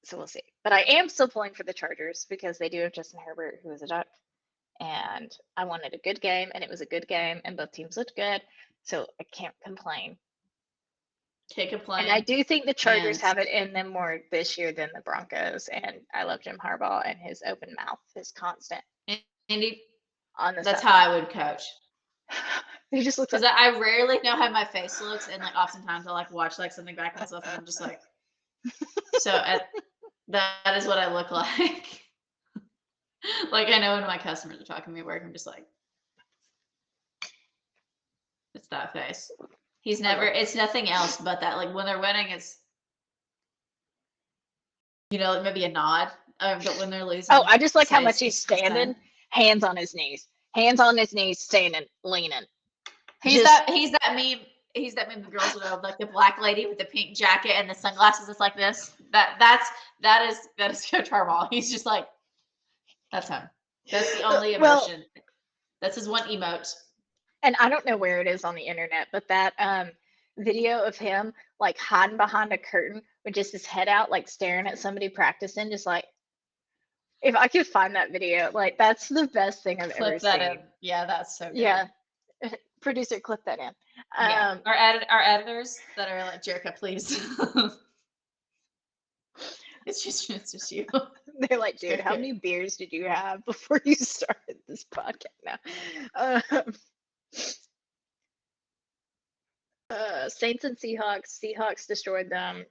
A: So we'll see. But I am still pulling for the Chargers because they do have Justin Herbert, who is a duck. And I wanted a good game, and it was a good game, and both teams looked good. So I can't complain.
B: Can't
A: And I
B: complain.
A: do think the Chargers
B: And
A: have it in them more this year than the Broncos. And I love Jim Harbaugh and his open mouth, his constant
B: Andy,
A: on the
B: that's how
A: sideline.
B: I would coach.
A: He just looks
B: Because
A: like,
B: I rarely know how my face looks, and like oftentimes I'll like watch like something back and stuff, and I'm just like, so that is what I look like. Like I know when my customers are talking to me at work, I'm just like, it's that face. He's
A: I
B: never.
A: love
B: It's nothing else but that. Like when they're winning, it's like maybe a nod. But when they're
A: Oh,
B: losing,
A: I just like how much he's
B: it's the
A: standing,
B: same.
A: hands on his knees, standing, leaning.
B: He's
A: Just
B: that. He's that meme. He's that meme. The girls would have like the black lady with the pink jacket and the sunglasses. It's like this. That is Coach Harbaugh. He's just like that's him. That's the only
A: well,
B: emotion That's his one emote.
A: And I don't know where it is on the internet, but that video of him like hiding behind a curtain with just his head out, like staring at somebody practicing, just like if I could find that video, like that's the best thing I've ever
B: Clip that in.
A: seen.
B: Yeah, that's so good.
A: Yeah. Producer, clip that in.
B: Yeah. Our editors that are like, Jarraca, please. It's just you.
A: They're like, dude, how many beers did you have before you started this podcast now? Saints and Seahawks. Seahawks destroyed them.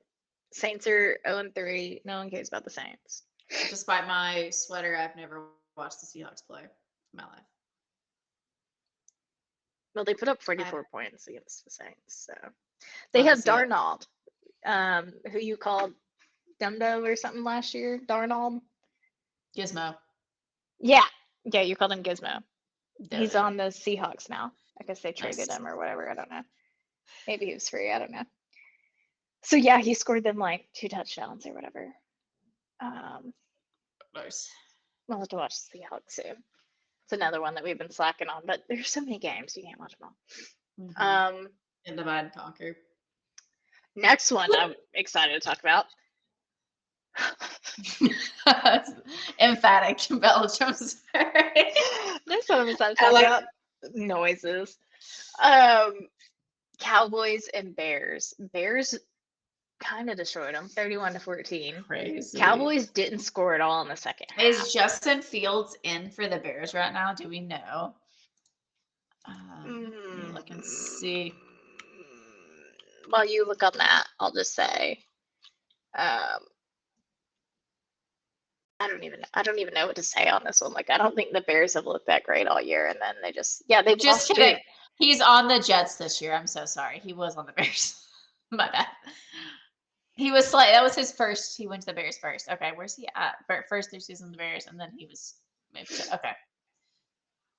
A: Saints are 0-3. No one cares about the Saints.
B: Despite my sweater, I've never watched the Seahawks play in my life.
A: Well, they put up 44 points against the Saints. So they have Darnold, who you called Dumbo or something last year. Darnold.
B: Gizmo.
A: Yeah, you called him Gizmo. He's on the Seahawks now. I guess they traded him or whatever. I don't know. Maybe he was free. I don't know. So yeah, he scored them like 2 touchdowns or whatever.
B: Nice.
A: We'll have to watch the Seahawks soon. It's another one that we've been slacking on, but there's so many games you can't watch them all.
B: And divide and conquer.
A: Next one I'm excited to talk about.
B: Emphatic Belgium's.
A: Next one I'm excited to talk about. Noises. Cowboys and Bears. Bears kind of destroyed them, 31-14.
B: Crazy.
A: Cowboys didn't score at all in the second half.
B: Is Justin Fields in for the Bears right now? Do we know? Look and see.
A: While you look on that, I'll just say, I don't even know what to say on this one. Like, I don't think the Bears have looked that great all year, and then they just
B: kidding. He's on the Jets this year. I'm so sorry. He was on the Bears. My bad. He was that was his first. He went to the Bears first. Okay, where's he at? First 3 seasons the Bears, and then he was moved to. Okay.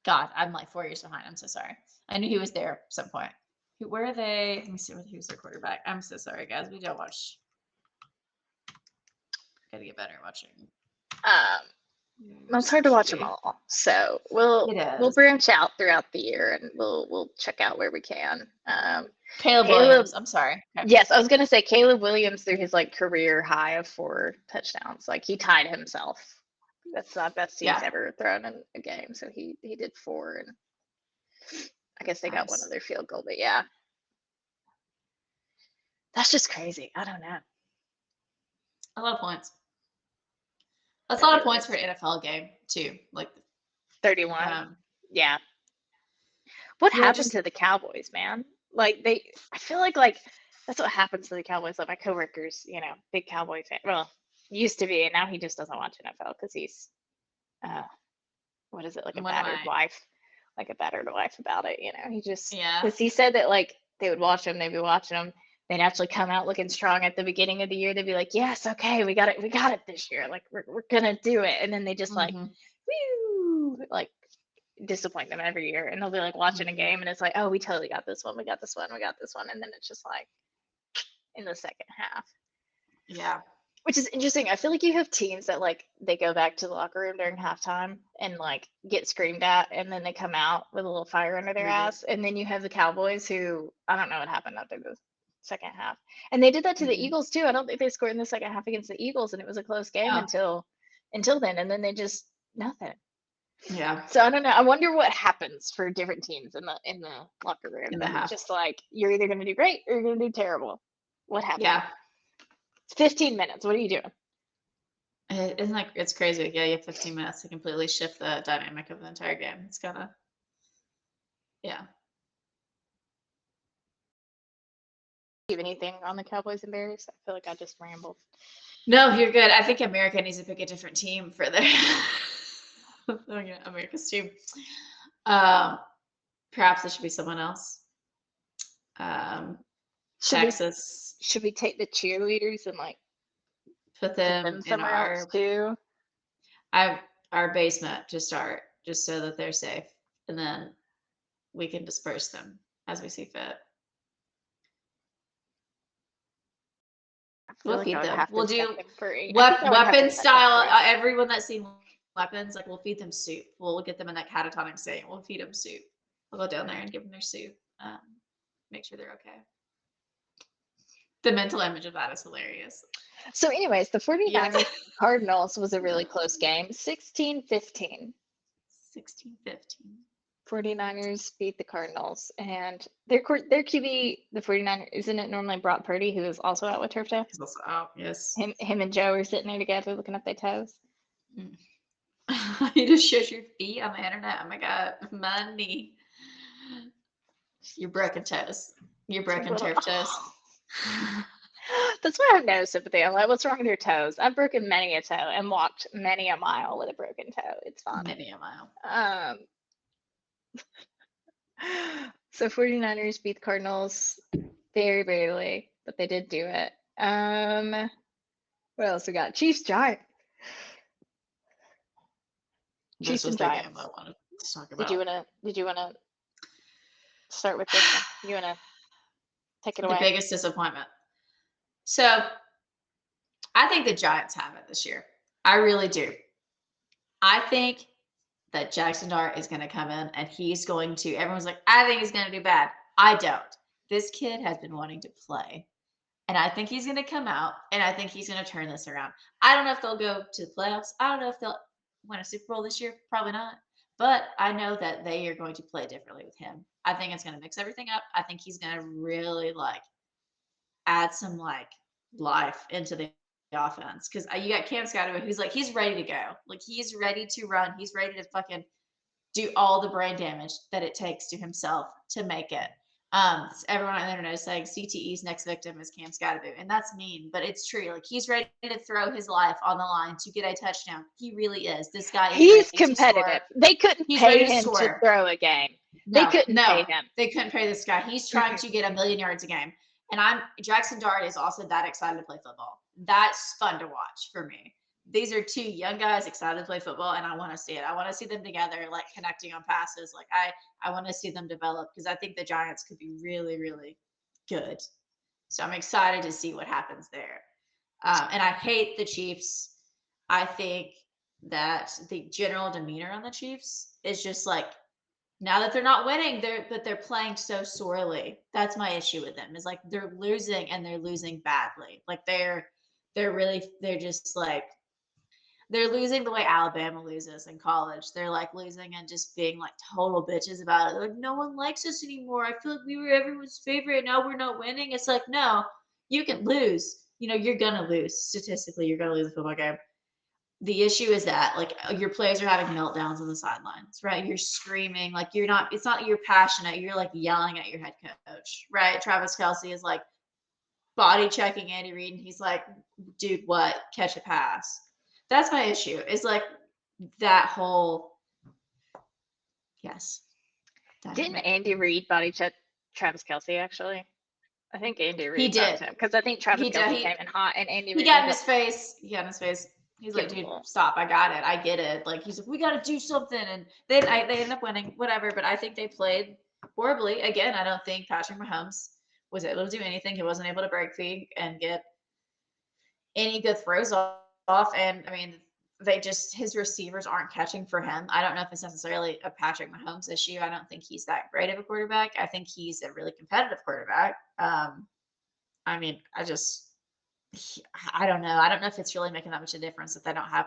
B: God, I'm like 4 years behind. I'm so sorry. I knew he was there at some point. Where are they? Let me see who's their quarterback. I'm so sorry, guys. We don't watch. Gotta get better at watching.
A: It's hard to watch them all, so we'll branch out throughout the year, and we'll check out where we can.
B: Caleb Williams. I'm sorry.
A: Okay. Yes, I was gonna say Caleb Williams threw his like career high of 4 touchdowns. Like he tied himself. That's the best he's ever thrown in a game. So he did 4, and I guess they got one other field goal. But yeah, that's just crazy. I don't know.
B: A lot of points. That's a lot of points for an NFL game too. Like
A: 31. Yeah. What happened to the Cowboys, man? Like I feel like that's what happens to the Cowboys. Like my coworkers, big Cowboy fan. Well, used to be, and now he just doesn't watch NFL because he's, what is it, like a battered wife about it. He just, because he said that like they would watch him, they'd be watching him. They'd actually come out looking strong at the beginning of the year. They'd be like, yes, okay, we got it this year. Like we're gonna do it. And then they just like, woo, like disappoint them every year. And they'll be like watching a game, and it's like, oh, we totally got this one. We got this one. And then it's just like in the second half.
B: Yeah.
A: Which is interesting. I feel like you have teams that like they go back to the locker room during halftime and like get screamed at, and then they come out with a little fire under their ass. And then you have the Cowboys who, I don't know what happened after the second half. And they did that to the Eagles too. I don't think they scored in the second half against the Eagles, and it was a close game until then. And then they just nothing.
B: Yeah.
A: So I don't know. I wonder what happens for different teams in the locker room.
B: In the half.
A: Just like you're either gonna do great or you're gonna do terrible. What happens?
B: Yeah.
A: It's 15 minutes. What are you doing?
B: It's crazy. Yeah, you have 15 minutes to completely shift the dynamic of the entire game. It's kinda yeah.
A: Do you have anything on the Cowboys and Bears? I feel like I just rambled.
B: No, you're good. I think America needs to pick a different team for their America's team. Perhaps it should be someone else. Texas.
A: Should we take the cheerleaders and like
B: put them
A: somewhere else too?
B: Our basement to start, just so that they're safe, and then we can disperse them as we see fit. We'll feed them. We'll do weapon style. Everyone that's seen weapons, like we'll feed them soup. We'll get them in that catatonic state. We'll feed them soup. We'll go down there and give them their soup. Make sure they're okay. The mental image of that is hilarious.
A: So anyways, the 49ers
B: Yeah.
A: Cardinals was a really close game, 16-15.
B: 16-15.
A: 49ers beat the Cardinals, and their QB, the 49ers, isn't it normally Brock Purdy, who is also out with turf toe?
B: He's also out, yes.
A: Him and Joe are sitting there together looking at their toes.
B: You just showed your feet on the internet. Oh my god, my knee. You're broken toes. You're broken turf toes.
A: That's why I have no sympathy. I'm like, what's wrong with your toes? I've broken many a toe and walked many a mile with a broken toe. It's fine.
B: Many a mile.
A: So 49ers beat the Cardinals very barely, but they did do it. What else we got? Chiefs Giants.
B: This was the game I wanted to talk about.
A: Did you wanna start with this one? You wanna take it away?
B: The biggest disappointment. So I think the Giants have it this year. I really do. I think that Jackson Dart is going to come in and he's going to, everyone's like, I think he's going to do bad. I don't. This kid has been wanting to play. And I think he's going to come out and I think he's going to turn this around. I don't know if they'll go to the playoffs. I don't know if they'll win a Super Bowl this year. Probably not. But I know that they are going to play differently with him. I think it's going to mix everything up. I think he's going to really add some life into the offense, because you got Cam Scotty who's he's ready to go, he's ready to run, he's ready to fucking do all the brain damage that it takes to himself to make it. Everyone on the internet is saying CTE's next victim is Cam Scotty, and that's mean, but it's true. He's ready to throw his life on the line to get a touchdown. He really is. This guy is
A: he's competitive. They couldn't pay him to throw a game. They couldn't pay him.
B: They couldn't pay this guy. He's trying to get 1 million yards a game. And Jackson Dart is also that excited to play football. That's fun to watch for me. These are two young guys excited to play football, and I want to see it. I want to see them together, connecting on passes. I want to see them develop, because I think the Giants could be really, really good. So I'm excited to see what happens there. And I hate the Chiefs. I think that the general demeanor on the Chiefs is just now that they're not winning, they're playing so sorely. That's my issue with them. Is they're losing, and they're losing badly. They're just they're losing the way Alabama loses in college. They're losing and just being total bitches about it. No one likes us anymore. I feel like we were everyone's favorite. Now we're not winning. It's no, you can lose. You're gonna lose. Statistically, you're gonna lose a football game. The issue is that your players are having meltdowns on the sidelines, right? You're screaming, it's not you're passionate, you're yelling at your head coach, right? Travis Kelce is body checking Andy Reid, and he's dude, what? Catch a pass. That's my issue. Is that whole yes.
A: Didn't Andy Reid body check Travis Kelce actually? I think Andy Reid
B: did,
A: because I think Travis Kelce came in hot, and Andy Reid
B: he got in his face. He's dude, stop. I got it. I get it. He's we got to do something. And they end up winning, whatever. But I think they played horribly. Again, I don't think Patrick Mahomes was able to do anything. He wasn't able to break free and get any good throws off. And, I mean, his receivers aren't catching for him. I don't know if it's necessarily a Patrick Mahomes issue. I don't think he's that great of a quarterback. I think he's a really competitive quarterback. I mean, I don't know. I don't know if it's really making that much of a difference that they don't have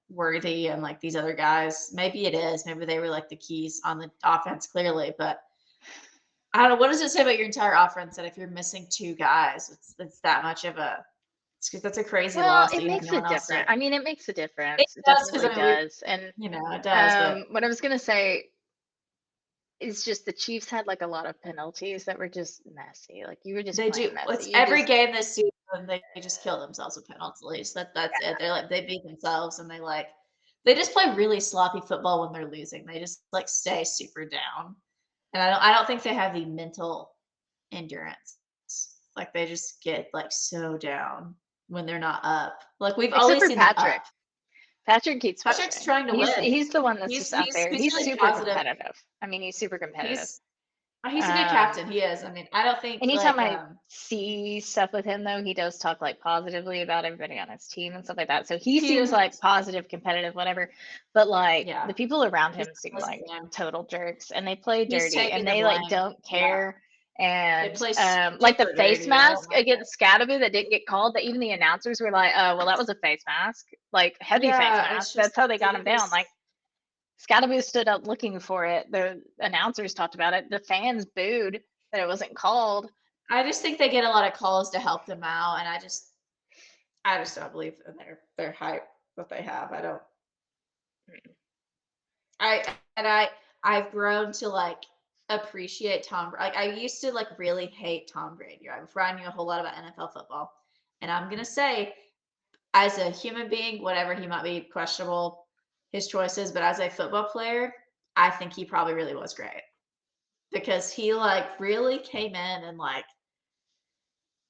B: Worthy and these other guys. Maybe it is. Maybe they were the keys on the offense clearly, but I don't know. What does it say about your entire offense that if you're missing two guys, it's that much of a that's a crazy loss.
A: It makes a difference. I mean, it makes a difference.
B: It does,
A: definitely does. And
B: it does.
A: What I was gonna say is just the Chiefs had a lot of penalties that were just messy. You were just
B: they do.
A: Messy.
B: Every game this season, they just kill themselves with penalties. That's it. They're they beat themselves, and they just play really sloppy football when they're losing. They just stay super down, and I don't think they have the mental endurance. They just get so down when they're not up. We've always seen
A: Patrick. Patrick's
B: trying to win.
A: He's the one that's just out there. He's
B: really
A: super
B: positive.
A: competitive. I mean, he's super competitive.
B: He's a good
A: Um,
B: captain. He is. I mean, I don't think
A: Anytime
B: like
A: I see stuff with him, though, he does talk like positively about everybody on his team and stuff like that. So he
B: he
A: seems
B: doesn't.
A: like positive, competitive, whatever. But like
B: Yeah,
A: the people around
B: he's
A: him seem
B: not
A: like
B: listening.
A: total jerks, and they play
B: He's
A: dirty,
B: taking
A: and
B: the
A: they like
B: blame.
A: don't
B: Yeah,
A: care.
B: they
A: And
B: play
A: like the
B: super
A: face
B: dirty. I don't
A: mask
B: like it.
A: against Scadaboo that didn't get called, that even the announcers were like, "Oh, well, that was a face mask, like heavy face
B: Yeah,
A: mask."
B: it's
A: That's
B: just
A: how they got him
B: they
A: down. Like Scadaboo stood up looking for it. The announcers talked about it. The fans booed that it wasn't called.
B: I just think they get a lot of calls to help them out, and I just don't believe in their hype that they have. I don't. I and I've grown to like appreciate Like I used to like really hate Tom Brady, right? Before I knew a whole lot about NFL football. And I'm gonna say, as a human being, whatever he might be questionable his choices, but as a football player, I think he probably really was great because he like really came in and like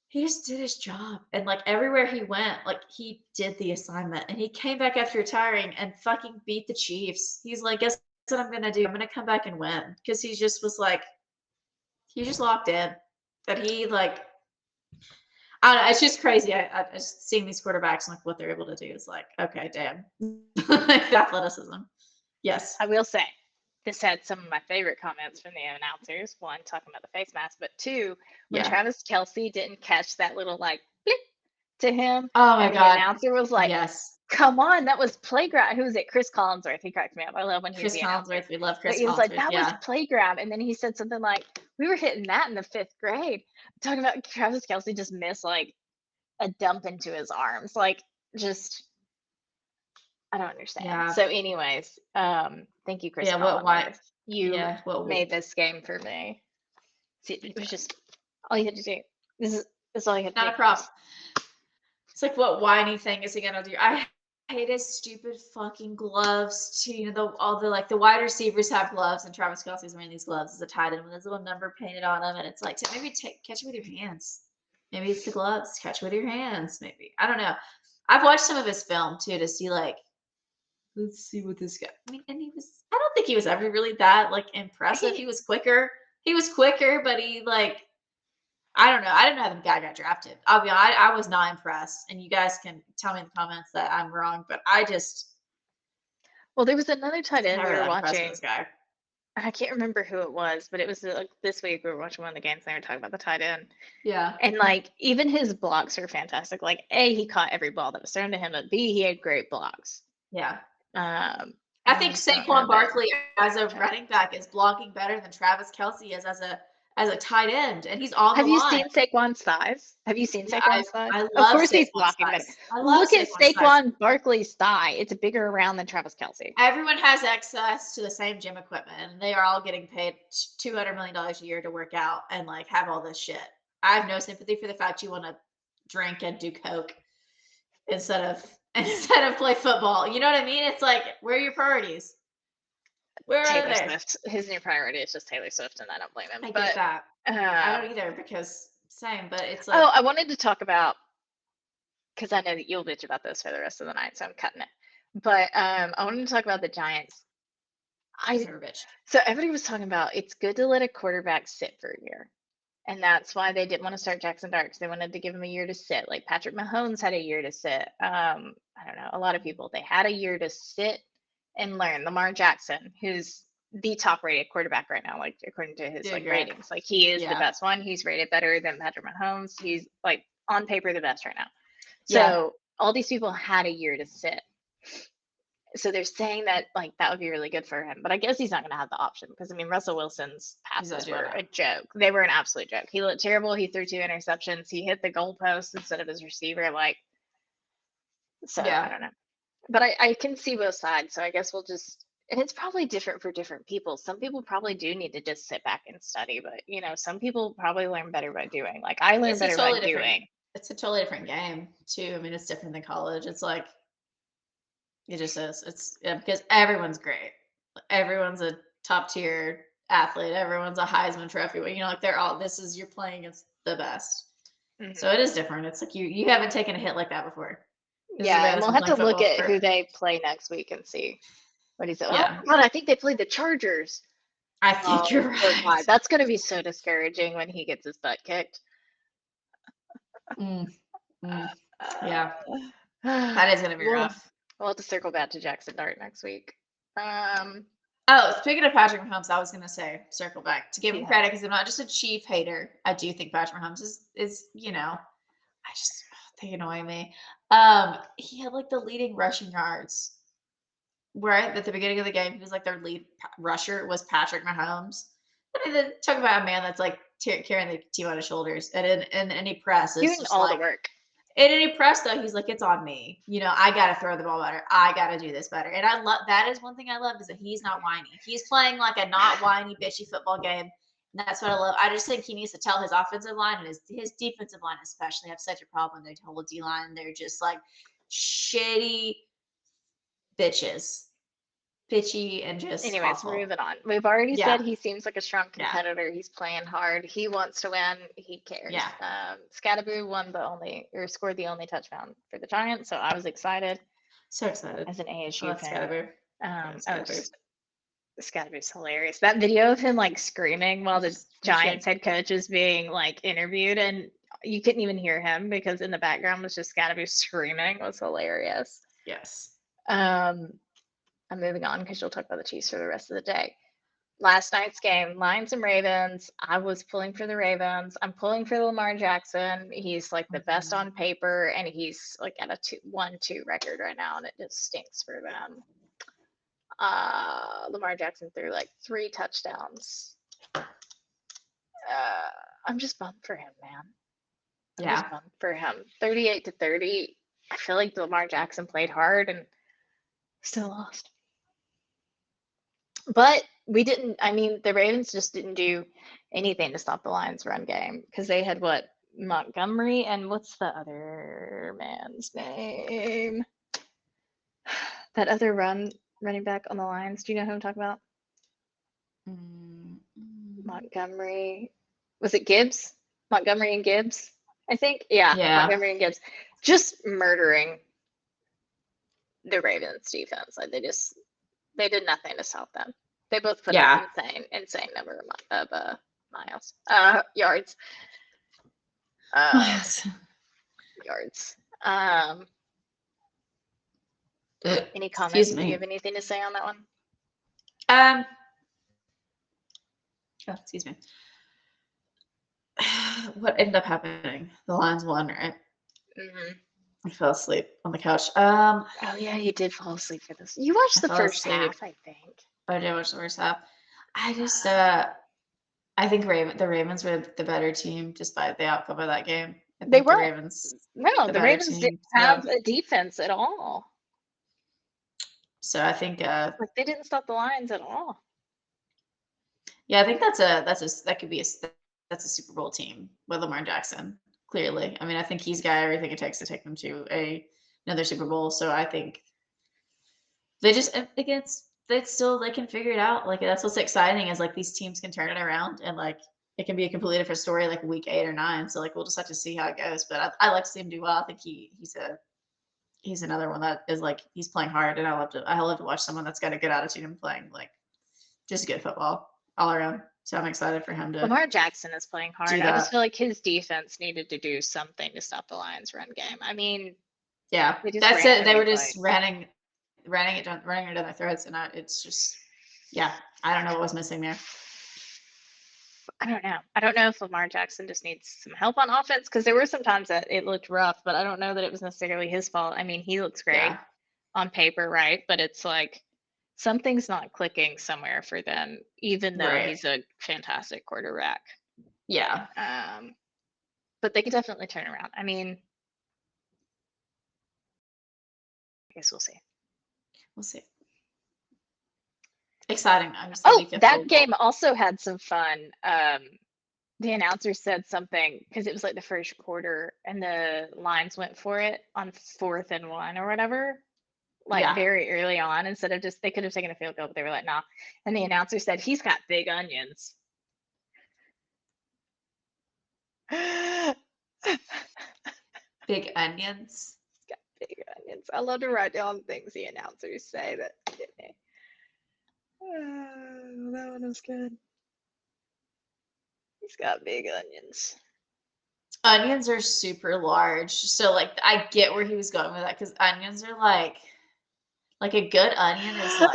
B: he just did his job. And like everywhere he went, like he did the assignment and he came back after retiring and fucking beat the Chiefs. He's like, guess what I'm gonna do? I'm gonna come back and win. Because he just was like, he just locked in. That he like I don't know, it's just crazy. I just seeing these quarterbacks and like what they're able to do is like, okay, damn. Athleticism. Yes.
A: I will say, this had some of my favorite comments from the announcers. One, talking about the face mask, but two, when
B: Yeah.
A: Travis Kelsey didn't catch that little like blip to him,
B: Oh my
A: and the
B: God.
A: announcer was like,
B: Yes.
A: "Come on, that was playground." Who was it? Chris Collinsworth. He cracked me up. I love when he's
B: Chris
A: the announcer.
B: Collinsworth. We love
A: But
B: Chris
A: he was like,
B: Collinsworth.
A: "That was
B: Yeah.
A: playground," and then he said something like, "We were hitting that in the fifth grade." Talking about Travis Kelsey just missed like a dump into his arms, like just I don't understand.
B: Yeah.
A: So, anyways, thank you, Chris
B: Yeah. What why
A: Collinsworth. You
B: yeah, what
A: made this game for me. See, it was just all you had to do. This is all you had to
B: not a
A: do.
B: problem.
A: Just
B: It's like what whiny thing is he gonna do? I hate his stupid fucking gloves too. All the like the wide receivers have gloves, and Travis Kelsey's wearing these gloves as a tight end with his little number painted on them, and it's like maybe catch it with your hands. Maybe it's the gloves. Catch it with your hands. Maybe I don't know. I've watched some of his film too to see like let's see what this guy. I mean, and he was. I don't think he was ever really that like impressive.
A: he
B: He was quicker. He was quicker, but he like I don't know. I didn't know the guy got drafted. I was not impressed. And you guys can tell me in the comments that I'm wrong, but I just
A: well, there was another tight end we
B: never
A: were
B: that impressed with
A: watching.
B: this guy.
A: I can't remember who it was, but it was like this week we were watching one of the games and they were talking about the tight end.
B: Yeah.
A: And like even his blocks are fantastic. Like A, he caught every ball that was thrown to him, but B, he had great blocks.
B: Yeah. I
A: And I
B: think
A: just don't know
B: Saquon
A: that.
B: Barkley as a running back is blocking better than Travis Kelsey is as a tight end, and he's on the
A: Have you
B: line.
A: seen Saquon's thighs? Have you seen
B: Yeah, I
A: Saquon's thighs?
B: I
A: Of
B: love
A: course he's
B: Saquon's
A: blocking better.
B: size. I love
A: Look at
B: Saquon's size.
A: Saquon Barkley's thigh. It's bigger around than Travis Kelsey.
B: Everyone has access to the same gym equipment, and they are all getting paid $200 million a year to work out and like have all this shit. I have no sympathy for the fact you want to drink and do coke instead of instead of play football. You know what I mean? It's like where are your priorities? Where are
A: Taylor
B: they?
A: Swift. His new priority is just Taylor Swift, and I don't blame him.
B: I get
A: But
B: that. I
A: um,
B: don't either because same, but it's like
A: oh, I wanted to talk about because I know that you'll bitch about this for the rest of the night, so I'm cutting it. But I wanted to talk about the Giants. I
B: son of a bitch.
A: So everybody was talking about it's good to let a quarterback sit for a year. And that's why they didn't want to start Jackson Dart because they wanted to give him a year to sit. Like Patrick Mahomes had a year to sit. I don't know, a lot of people they had a year to sit and learn. Lamar Jackson, who's the top rated quarterback right now, like according to his
B: Doing
A: like
B: great.
A: ratings, like he is the
B: Yeah.
A: best one. He's rated better than Patrick Mahomes. He's like on paper the best right now.
B: Yeah.
A: So all these people had a year to sit. So they're saying that like that would be really good for him, but I guess he's not going to have the option because I mean Russell Wilson's
B: He's not
A: passes
B: doing
A: were a
B: that.
A: joke. They were an absolute joke. He looked terrible. He threw 2 interceptions. He hit the goalpost instead of his receiver. Like so, I
B: Yeah.
A: don't know. But I can see both sides. So I guess we'll just and it's probably different for different people. Some people probably do need to just sit back and study, but you know, some people probably learn better by doing. Like I learn
B: It's a
A: better by
B: totally different
A: doing.
B: it's a totally different game too. I mean, it's different than college. It's like it just is. It's because everyone's great. Everyone's a top tier athlete. Everyone's a Heisman Trophy. You know, like they're all. This is you're playing against the best. So
A: Mhm.
B: it is different. It's like you haven't taken a hit like that before. This is a
A: Yeah,
B: man
A: and
B: that's
A: we'll
B: been
A: have
B: playing
A: to look
B: football
A: at
B: for
A: who they play next week and see what he said. Oh
B: yeah.
A: God, I think they played the Chargers.
B: I think you're
A: Poor guy.
B: right.
A: That's gonna be so discouraging when he gets his butt kicked.
B: Mm, mm, yeah,
A: Uh,
B: that is gonna be
A: we'll
B: rough.
A: we'll have to circle back to Jackson Dart next week. Um,
B: Oh, speaking of Patrick Mahomes, I was gonna say circle back to give him
A: yeah.
B: credit because I'm not just a Chief hater. I do think Patrick Mahomes is I just they annoy me. He had like the leading rushing yards. Right at the beginning of the game, he was like their lead rusher was Patrick Mahomes. I mean, talk about a man that's like carrying the team on his shoulders, and in any press is
A: Doing
B: just
A: all the
B: like
A: work.
B: in any press though, he's like, it's on me. I got to throw the ball better. I got to do this better. And I love that is one thing I love is that he's not whiny. He's playing like a not whiny, bitchy football game. And that's what I love. I just think he needs to tell his offensive line and his defensive line especially have such a problem. Their whole D line, they're just like shitty bitches, bitchy and just
A: Anyways,
B: awful.
A: moving on. We've already said
B: Yeah,
A: he seems like a strong
B: yeah,
A: competitor. He's playing hard. He wants to win. He cares.
B: yeah.
A: Scatterboo scored the only touchdown for the Giants, so I was excited
B: So excited.
A: as an
B: I
A: ASU
B: love
A: fan.
B: Scatterboo. I love Scatterboo.
A: Just Scatterboo's hilarious. That video of him like screaming while the
B: Shit.
A: Giants head coach is being like interviewed, and you couldn't even hear him because in the background was just Scatterboo screaming, was hilarious.
B: Yes.
A: Um, I'm moving on because you'll talk about the Chiefs for the rest of the day. Last night's game, Lions and Ravens. I was pulling for the Ravens. I'm pulling for Lamar Jackson. He's like the best
B: Mhm.
A: on paper, and he's like at a 1-2 record right now, and it just stinks for them. Lamar Jackson threw like 3 touchdowns. I'm just bummed for him, man. I'm just
B: Yeah.
A: bummed for him. 38-30. I feel like Lamar Jackson played hard and still lost. But we didn't, I mean, the Ravens just didn't do anything to stop the Lions' run game because they had what? Montgomery and what's the other man's name? That other running back on the Lions. Do you know who I'm talking about?
B: Mm, mm.
A: Montgomery. Was it Gibbs? Montgomery and Gibbs, I think. Yeah,
B: Yeah.
A: Montgomery and Gibbs. Just murdering the Ravens defense. Like they did nothing to stop them. They both put up
B: Yeah.
A: insane number of miles, yards,
B: Oh,
A: uh,
B: yes.
A: yards. Any
B: Excuse
A: comments? Do you have
B: me.
A: anything to say on that one?
B: Um. Oh, excuse me. What ended up happening? The Lions won, right?
A: Hmm.
B: I fell asleep on the couch.
A: Oh yeah, you did fall asleep for this. You watched
B: I
A: the
B: fell
A: first
B: asleep.
A: half, I think.
B: I did watch the first half. I just I think the Ravens were the better team despite the outcome of that game. I
A: They
B: think the
A: weren't.
B: Ravens
A: No,
B: the
A: the
B: better
A: Ravens didn't
B: team.
A: have a defense at all.
B: So I think
A: Like they didn't stop the Lions at all.
B: yeah, I think that could be that's a Super Bowl team with Lamar Jackson. Clearly, I mean, I think he's got everything it takes to take them to another Super Bowl. So I think they just against they can figure it out. Like that's what's exciting is like these teams can turn it around and like it can be a completely different story like week 8 or 9. So like we'll just have to see how it goes. But I like to see him do well. I think he's another one that is like he's playing hard, and I love to watch someone that's got a good attitude and playing like just good football all around. So I'm excited for him to
A: Lamar Jackson is playing hard.
B: do
A: I just
B: that.
A: feel like his defense needed to do something to stop the Lions' run game. I mean,
B: Yeah,
A: they just
B: that's
A: ran
B: it. They were
A: every
B: just
A: play.
B: running it down their throats, and it's just yeah. I don't know what was missing there.
A: I don't know. I don't know if Lamar Jackson just needs some help on offense because there were some times that it looked rough, but I don't know that it was necessarily his fault. I mean, he looks
B: Yeah,
A: great on paper, right? But it's like something's not clicking somewhere for them, even though
B: right.
A: he's a fantastic quarterback.
B: Yeah,
A: Um, but they could definitely turn around. I mean, I guess we'll see.
B: we'll see. Exciting. I'm just a
A: Oh,
B: week of
A: that
B: football.
A: game also had some fun. The announcer said something because it was like the first quarter and the Lions went for it on 4th and 1 or whatever, like
B: Yeah,
A: very early on, instead of just they could have taken a field goal, but they were like, nah. And the announcer said, he's got big onions. He's
B: big onions.
A: got big onions. I love to write down things the announcers say that get me. That one was good. He's got big onions.
B: Onions are super large, so like I get where he was going with that because onions are like a good onion is like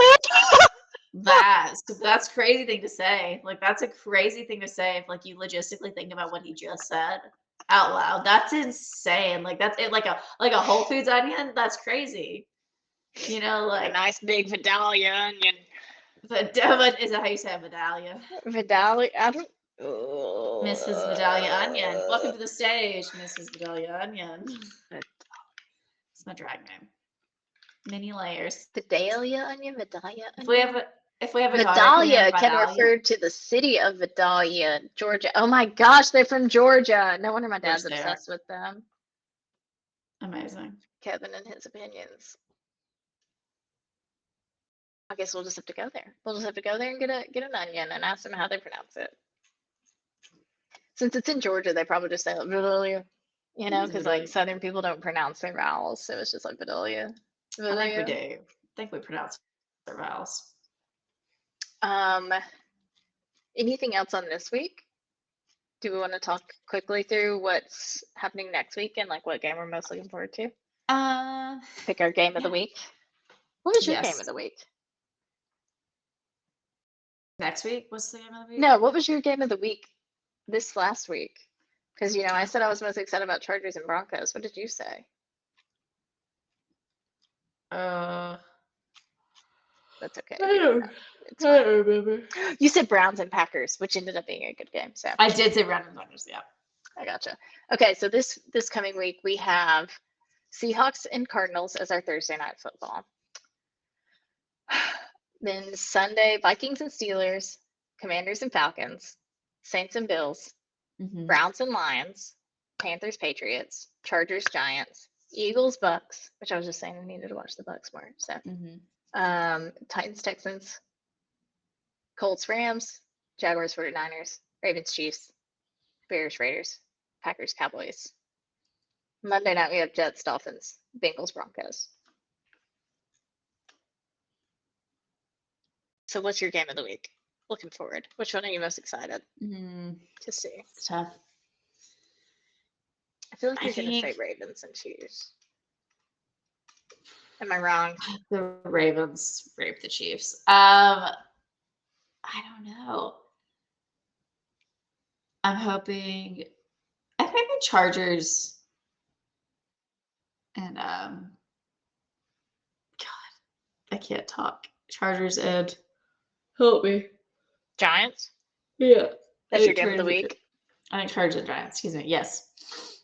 B: vast. That's crazy thing to say. Like that's a crazy thing to say if like you logistically think about what he just said out loud. That's insane. Like that's it like a Whole Foods onion. That's crazy. You know,
A: A
B: like
A: nice big Vidalia onion.
B: Vidalia is that how you say it, Vidalia?
A: Vidalia, I don't.
B: Mrs. Vidalia Onion. Welcome to the stage, Mrs. Vidalia Onion. It's my drag name. Many layers.
A: Vidalia onion, Vidalia
B: If we
A: onion.
B: have a daughter, can we name her
A: Vidalia can
B: Vidalia?
A: refer to the city of Vidalia, Georgia. Oh my gosh, they're from Georgia. No wonder my
B: Of course
A: dad's
B: they are.
A: obsessed with them.
B: Amazing.
A: Kevin and his opinions. I guess we'll just have to go there. We'll just have to go there and get an onion and ask them how they pronounce it. Since it's in Georgia, they probably just say Vidalia, you know, because like Southern people don't pronounce their vowels, so it's just like Vidalia.
B: I think we do. I think we pronounce our vowels.
A: Anything else on this week? Do we want to talk quickly through what's happening next week and like what game we're most looking forward to? Pick our game of the week. What was your game of the week?
B: Next week? What's the game of the week?
A: No, what was your game of the week this last week? Because, you know, I said I was most excited about Chargers and Broncos. What did you say?
B: That's
A: okay.
B: I don't remember.
A: You said Browns and Packers, which ended up being a good game. So
B: I did say Browns and Packers, yeah.
A: I gotcha. Okay, so this coming week we have Seahawks and Cardinals as our Thursday night football. Then Sunday, Vikings and Steelers, Commanders and Falcons, Saints and Bills, Browns and Lions, Panthers, Patriots, Chargers, Giants, Eagles, Bucks, which I was just saying I needed to watch the Bucks more. So, Titans, Texans, Colts, Rams, Jaguars, 49ers, Ravens, Chiefs, Bears, Raiders, Packers, Cowboys. Monday night we have Jets, Dolphins, Bengals, Broncos. So what's your game of the week? Looking forward. Which one are you most excited to see?
B: It's tough.
A: I feel like you're going to say Ravens and Chiefs. Am I wrong?
B: The Ravens rape the Chiefs. I don't know. I'm hoping. I think maybe Chargers and God, I can't talk. Chargers and help me.
A: Giants?
B: Yeah.
A: That's your game of the week?
B: I think Chargers and Giants. Excuse me. Yes.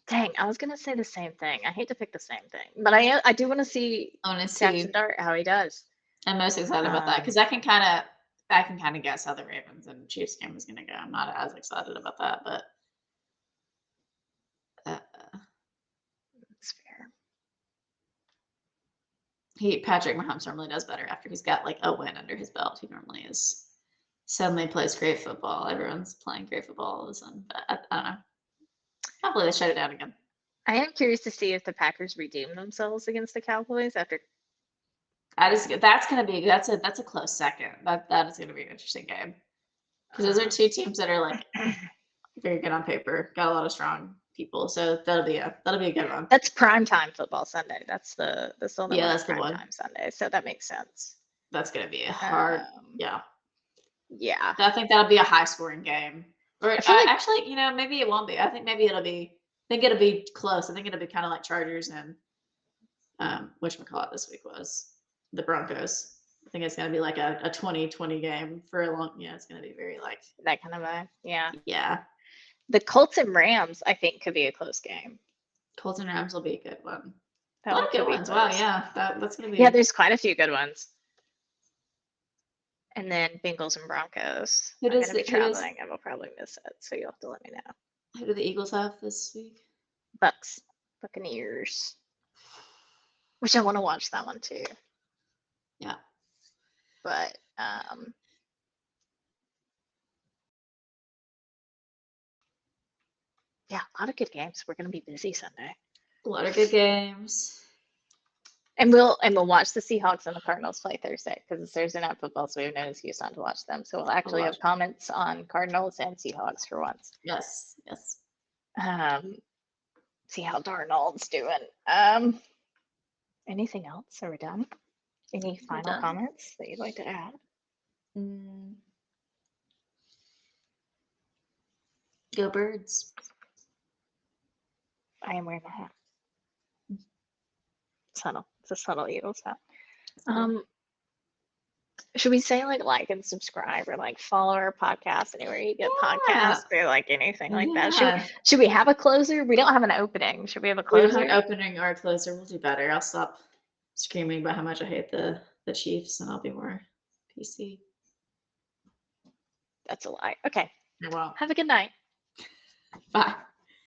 A: Dang, I was gonna say the same thing. I hate to pick the same thing, but I do want to see Jackson Dart how he does.
B: I'm most excited about that because I can kind of guess how the Ravens and Chiefs game is gonna go. I'm not as excited about that, but
A: it's fair.
B: Patrick Mahomes normally does better after he's got like a win under his belt. He normally is suddenly plays great football. Everyone's playing great football all of a sudden, but I don't know. Hopefully they shut it down again.
A: I am curious to see if the Packers redeem themselves against the Cowboys after.
B: That's a close second. That is gonna be an interesting game because those are two teams that are like very good on paper, got a lot of strong people, so that'll be a good one.
A: That's primetime football Sunday. That's the only
B: that's the one.
A: Primetime Sunday, so that makes sense.
B: That's gonna be a hard,
A: yeah.
B: I think that'll be a high scoring game. Or actually, you know, maybe it won't be. I think maybe it'll be. I think it'll be close. I think it'll be kind of like Chargers and whatchamacallit this week was the Broncos. I think it's gonna be like a 20-20 game for a long. Yeah, it's gonna be very like
A: that kind of vibe. Yeah.
B: Yeah.
A: The Colts and Rams, I think, could be a close game.
B: Colts and Rams will be a good one.
A: A lot of good ones.
B: Wow, yeah, that's gonna be.
A: Yeah, there's quite a few good ones. And then Bengals and Broncos. I'm gonna be traveling and we'll probably miss it, so you'll have to let me know.
B: Who do the Eagles have this week?
A: Bucks, Buccaneers. Which I want to watch that one too.
B: Yeah.
A: But yeah, a lot of good games. We're gonna be busy Sunday.
B: A lot of good games.
A: And we'll watch the Seahawks and the Cardinals play Thursday because it's Thursday night football, so we have no excuse not to watch them. So we'll
B: I'll
A: actually
B: watch.
A: have comments on Cardinals and Seahawks for once.
B: Yes, yes.
A: See how Darnold's doing. Anything else? Are we done? Any
B: We're
A: final
B: done.
A: comments that you'd like to add?
B: Go Birds.
A: I am wearing a hat. Subtle. It's a subtle Eagles hat. Should we say like and subscribe or like follow our podcast anywhere you get podcasts or like anything like that? Should we have a closer? We don't have an opening. Should we have a
B: We don't
A: closer?
B: have an opening or a closer. We'll do better. I'll stop screaming about how much I hate the Chiefs, and I'll be more PC.
A: That's a lie. Okay.
B: Well,
A: have a good night.
B: Bye.